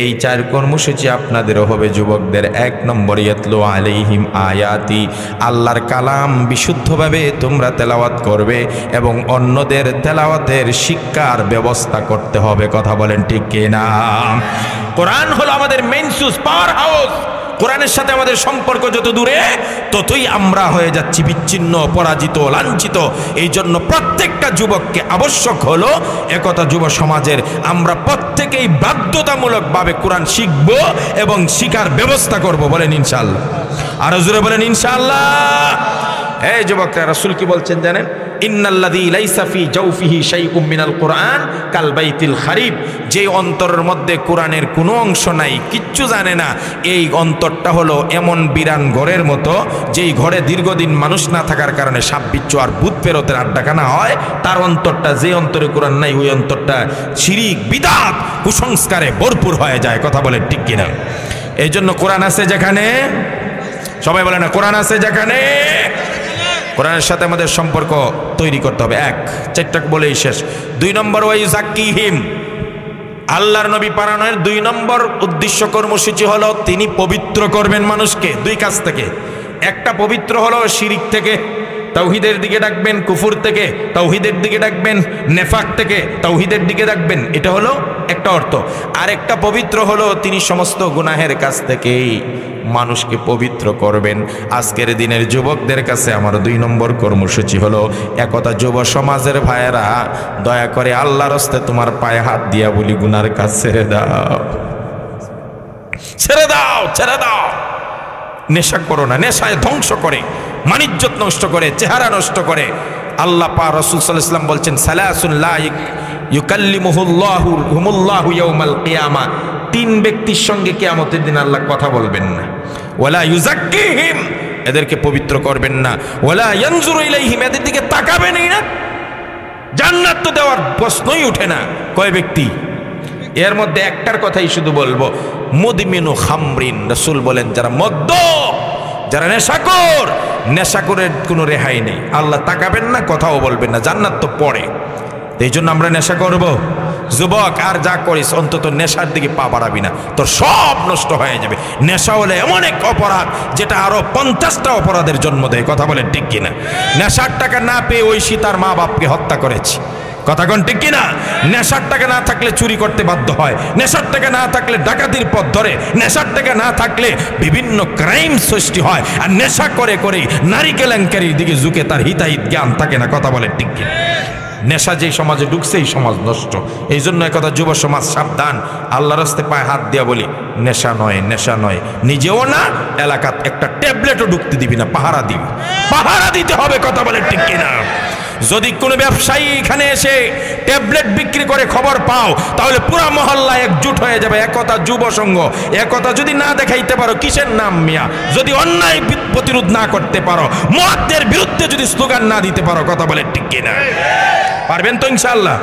এই 4 কর্মসূচি আপনাদেরও হবে যুবকদের। 1 নম্বর ইয়াতলু আলাইহিম আয়াতি, আল্লাহর কালাম বিশুদ্ধভাবে তোমরা তেলাওয়াত করবে এবং অন্যদের তেলাওয়াতের শিক্ষার ব্যবস্থা করতে হবে। কথা বলেন ঠিক কিনা? কোরআন হলো আমাদের মেইন সুস, পাওয়ার হাউস। কোরআনের সাথে আমাদের সম্পর্ক যত দূরে, ততই আমরা হয়ে যাচ্ছি বিচ্ছিন্ন, পরাজিত, লাঞ্ছিত। এই জন্য প্রত্যেকটা যুবককে আবশ্যক হলো একতা যুব সমাজের আমরা প্রত্যেকেই বাধ্যতামূলকভাবে কোরআন শিখব এবং শিখার ব্যবস্থা করব। বলেন ইনশাআল্লাহ। আরো জোরে বলেন ইনশাআল্লাহ। এই যুবকরা, রাসূল কি বলছেন জানেন? ইন্নাল্লাযী লাইসা ফি জাওফিহি শাইউম মিনাল কুরআন কাল বাইতিল খারিব, যে অন্তরের মধ্যে কোরআনের কোনো অংশ নাই, কিচ্ছু জানে না, এই অন্তরটা হলো এমন বিরান ঘরের মতো, যেই ঘরে দীর্ঘদিন মানুষ না থাকার কারণে সাপ বিচ্ছু আর ভূত ফেরতের আড্ডাখানা হয়। তার অন্তরটা, যে অন্তরে কোরআন নাই, ওই অন্তরটা শিরিক, বিদআত, কুসংস্কারে ভরপুর হয়ে যায়। কথা বলে ঠিক কিনা? এই জন্য কোরআন আছে যেখানে, সবাই বলে না, কোরআন আছে যেখানে, কোরআনের সাথে আমাদের সম্পর্ক তৈরি করতে হবে। 1, 4টা বলেই শেষ। 2 নম্বর ওয়া ইউযাক্কিহিম, আল্লাহর নবী পাঠানোর 2 নম্বর উদ্দেশ্য কর্মসূচি হলো তিনি পবিত্র করবেন মানুষকে 2 কাজ থেকে। একটা পবিত্র হলো শিরিক থেকে, তাওহীদের দিকে ডাকবেন, কুফর থেকে তাওহীদের দিকে ডাকবেন, নেফাক থেকে তাওহীদের দিকে ডাকবেন, এটা হলো একটা অর্থ। আর একটা পবিত্র হলো তিনি সমস্ত গুনাহের কাছ থেকে মানুষকে পবিত্র করবেন। আজকের দিনের যুবকদের কাছে আমার 2 নম্বর কর্মসূচি হলো, একতা যুব সমাজের ভাইয়েরা, দয়া করে আল্লাহর হস্তে তোমার পায়ে হাত দিয়া বলি, গুনার কাজ ছেড়ে দাও, ছেড়ে দাও, ছেড়ে দাও। নেশা করো না, নেশায় ধ্বংস করে, মানিজ্জত নষ্ট করে, চেহারা নষ্ট করে। আল্লাহ পাক রাসূল সাল্লাল্লাহু আলাইহি ওয়াসাল্লাম বলছেন, সালাসুন লা ইউকাল্লিমুহুল্লাহু ইয়াউমাল কিয়ামা, 3 ব্যক্তির সঙ্গে কিয়ামতের দিন আল্লাহ কথা বলবেন না। ওয়ালা ইউযাক্কিহিম, এদেরকে পবিত্র করবেন না। ওয়ালা ইয়ানজুরু ইলাইহিম, এদের দিকে তাকাবেনই না। জান্নাত তো দেওয়ার প্রশ্নই ওঠে না। কয় ব্যক্তি? এর মধ্যে একটার কথাই শুধু বলবো, মুদমিনু খামরিন। রাসূল বলেন, যারা মদ্য, যারা নেশাখোর, নেশাখোরের কোনো রেহাই নেই। আল্লাহ তাকাবেন না, কথাও বলবেন না, জান্নাত তো পড়ে। এই জন্য আমরা নেশা করব। যুবক, আর যা করিস অন্তত নেশার দিকে পা বাড়াবি না, তোর সব নষ্ট হয়ে যাবে। নেশা হলে এমন এক অপরাধ যেটা আরো 50টা অপরাধের জন্ম দেয়। কথা বলেন ঠিক কিনা? নেশার টাকা না পেয়ে ঐশী তার মা বাপকে হত্যা করেছে। কথা কোন ঠিক কিনা? নেশার টাকা না থাকলে চুরি করতে বাধ্য হয়, নেশার টাকা না থাকলে ডাকাতির পথ ধরে, নেশার টাকা না থাকলে বিভিন্ন ক্রাইম সৃষ্টি হয়। আর নেশা করে করে নারী কেলেঙ্কারির দিকে ঝুঁকে তার হিতাহিত জ্ঞান থাকে না। কথা বলেন ঠিক কিনা? নেশা যেই সমাজে ঢুকছে, এই সমাজ নষ্ট। এই জন্য একথা যুব সমাজ সাবধান। আল্লাহর রাস্তায় পায়ে হাত দিয়া বলি, নেশা নয়, নেশা নয়। নিজেও না, এলাকাত একটা ট্যাবলেটও ঢুকতে দিবি না, পাহারা দিবি, পাহারা দিতে হবে। কথা বলেন ঠিক কিনা? যদি কোনো ব্যবসায়ী এখানে এসে ট্যাবলেট বিক্রি করে খবর পাও, তাহলে পুরা মহল্লা একজুট হয়ে যাবে। একতা যুব সংঘ, একতা যদি না দেখাইতে পারো, কিসের নাম মিয়া? যদি অন্যায় প্রতিরোধ না করতে পারো, মুআদ্দের বিরুদ্ধে যদি স্লোগান না দিতে পারো, কথা বলে ঠিক কিনা? পারবেন তো ইনশাআল্লাহ?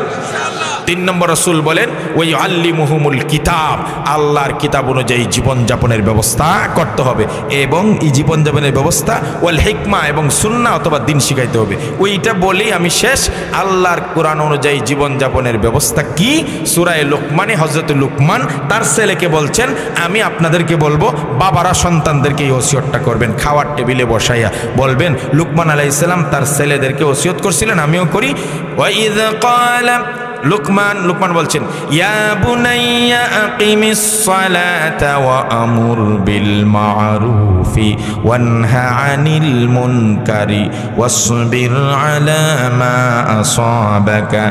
3 নম্বর রাসূল বলেন, ওই আল্লিমুহুমুল কিতাব, আল্লাহর কিতাব অনুযায়ী জীবনযাপনের ব্যবস্থা করতে হবে। এবং এই জীবনযাপনের ব্যবস্থা ওয়াল হিকমা, এবং সুন্নাহ অথবা দিন শিখাইতে হবে। ওইটা বলি বলেই আমি শেষ। আল্লাহর কোরআন অনুযায়ী জীবনযাপনের ব্যবস্থা কি? সূরা লুকমানে হযরত লুকমান তার ছেলেকে বলছেন, আমি আপনাদেরকে বলবো বাবারা সন্তানদেরকে এই ওসিয়তটা করবেন। খাওয়ার টেবিলে বসাইয়া বলবেন। লুকমান আলাইহিস সালাম তার ছেলেদেরকে ওসিয়ত করছিলেন, আমিও করি। ওয়াইদ ক্বালা লুকমান বলছেন, ইয়া বুনাইয়া আকিমিস সালাতা ওয়া আমুর বিল মা'রুফি ওয়ানহা আনিল মুনকারি ওয়াসবির আলা মা আসাবাকা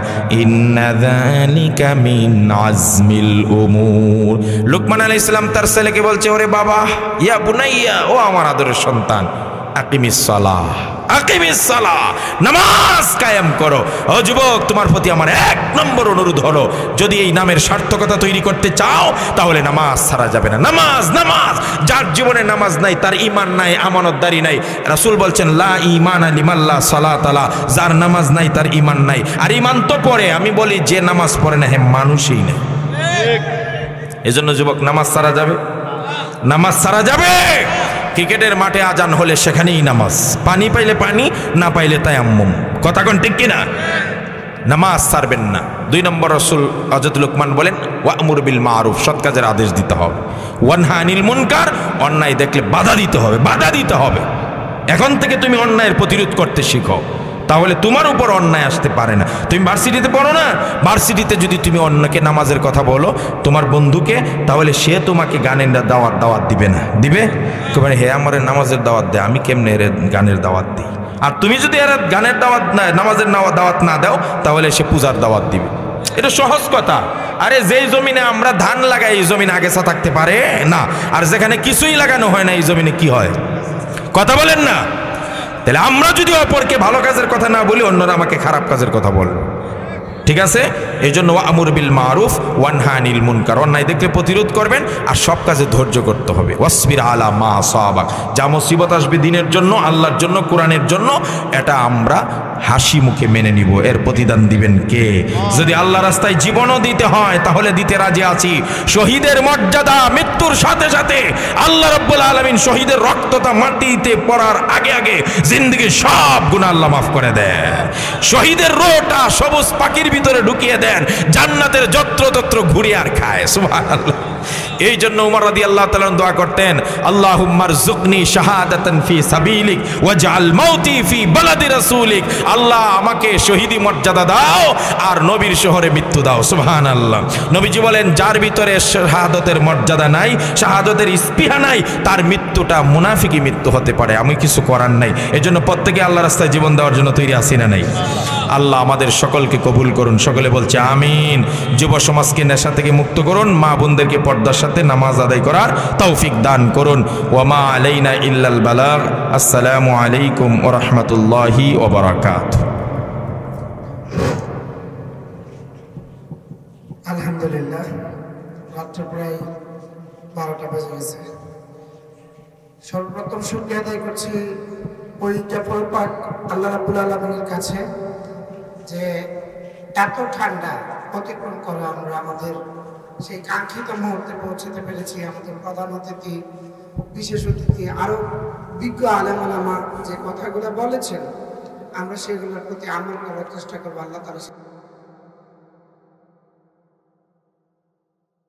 ইন্না যালিকা মিন আজমিল উমুর। লুকমান আলাইহিস সালাম তার ছেলেকে বলছে, ওরে বাবা, ইয়া বুনাইয়া, ও আমার আদরের সন্তান, আকিমিস সালাহ, আকিমিস সালাহ, নামাজ কায়েম করো। ও যুবক, তোমার প্রতি আমার 1 নম্বর অনুরোধ হলো, যদি এই নামের সার্থকতা তৈরি করতে চাও তাহলে নামাজ ছাড়া যাবে না। নামাজ, নামাজ। যার জীবনে নামাজ নাই তার ঈমান নাই, আমানতদারি নাই। রাসূল বলছেন, লা ঈমানা লিমান লা সালাতা লা, যার নামাজ নাই তার ঈমান নাই। আর ঈমান তো পড়ে, আমি বলি যে নামাজ পড়ে না হে মানুষই না। এজন্য যুবক, নামাজ ছাড়া যাবে? নামাজ ছাড়া যাবে? ক্রিকেটের মাঠে আজান হলে সেখানেই নামাজ, পানি পাইলে পানি, না পাইলে তায়াম্মুম। কথা কোন ঠিক কিনা? নামাজ ছাড়বেন না। 2 নম্বর রাসূল হযরত লুকমান বলেন, ওয়া'মুর বিল মা'রুফ, সৎ কাজের আদেশ দিতে হবে। ওয়ানহা আনিল মুনকার, অন্যায় দেখলে বাধা দিতে হবে, বাধা দিতে হবে। এখন থেকে তুমি অন্যায়ের প্রতিরোধ করতে শিখো, তাহলে তোমার উপর অন্যায় আসতে পারে না। তুমি ভার্সিটিতে পড়ো না, ভার্সিটিতে যদি তুমি অন্যকে নামাজের কথা বলো, তোমার বন্ধুকে, তাহলে সে তোমাকে গানের দাওয়াত দিবে না? দিবে? তোমার হে আমার নামাজের দাওয়াত দেয়, আমি কেমনে এর গানের দাওয়াত দিই? আর তুমি যদি এর গানের দাওয়াত না, নামাজের দাওয়াত না দাও, তাহলে সে পূজার দাওয়াত দিবে। এটা সহজ কথা। আরে যেই জমিনে আমরা ধান লাগাই, এই জমিনে আগেসা থাকতে পারে না। আর যেখানে কিছুই লাগানো হয় না, এই জমিনে কি হয়? কথা বলেন না? তাহলে আমরা যদি অপরকে ভালো কাজের কথা না বলি, অন্যরা আমাকে খারাপ কাজের কথা বলবে। ঠিক আছে? এই জন্য ওয়া'মুর বিল মা'রুফ ওয়ানহা আনিল মুনকার, অন্যায় দেখলে প্রতিরোধ করবেন, আর সব কাজে ধৈর্য করতে হবে। ওয়াসবির আলা মা আসাবাক, যা মুসিবত আসবে দিনের জন্য, আল্লাহর জন্য, কোরআনের জন্য, এটা আমরা হাসি মুখে মেনে নিব। এর প্রতিদান দিবেন কে? যদি আল্লাহ রাস্তায় জীবনও দিতে হয় তাহলে দিতে রাজি আছি। শহীদের মর্যাদা মৃত্যুর সাথে সাথে আল্লাহ রাব্বুল আলামিন শহীদের রক্তটা মাটিতে পড়ার আগে আগে জিন্দেগির সব গুনাহ আল্লাহ মাফ করে দেন। শহীদের রোটা সবুজ পাখির ভিতরে ঢুকিয়ে দেন, জান্নাতের যত্রতত্র ঘুরে আর খায়। সুবহানাল্লাহ। এই জন্য উমর রাদিয়াল্লাহু তাআলা দোয়া করতেন, আল্লাহুম্মা রযুকনি শাহাদাতান ফি সাবিলিক ওয়াজআল মাউতি ফি বালাদি রাসূলিক। আল্লাহ, আমাকে শহীদি মর্যাদা দাও আর নবীর শহরে মৃত্যু দাও। সুবহানাল্লাহ। নবীজি বলেন, যার ভিতরে শাহাদাতের মর্যাদা নাই, শাহাদাতের স্পৃহা নাই, তার মৃত্যুটা মুনাফিকি মৃত্যু হতে পারে। আমি কিছু করার নাই। এজন্য প্রত্যেকে আল্লাহর রাস্তায় জীবন দেওয়ার জন্য তৈরি আছি না নাই? আল্লাহ আমাদের সকলকে কবুল করুন। সকলে বলছে আমিন। যুব সমাজকে নেশা থেকে মুক্ত করুন, মা বোনদেরকে পর্দার সাথে নামাজ আদায় করার তৌফিক দান করুন। ওয়ামা আলাইনা ইল্লাল বালাগ। আসসালামু আলাইকুম ওয়া রাহমাতুল্লাহি ওয়া বারাকাতুহু। আলহামদুলিল্লাহ, রাত্র প্রায় 12টা বেজে গেছে। সর্বপ্রথম শুকরিয়া আদায় করছি ওই জাফর পাক আল্লাহ রাব্বুল আলামিনের কাছে যে এত ঠান্ডা অতিক্রম করে আমরা আমাদের সেই কাঙ্ক্ষিত মুহূর্তে পৌঁছতে পেরেছি। আমাদের প্রধান অতিথি, বিশেষ অতিথি, আরও বিজ্ঞ আলেম ওলামা যে কথাগুলো বলেছেন, আমরা সেগুলোর প্রতি আমল করার চেষ্টা করবো। আল্লাহ তাআলা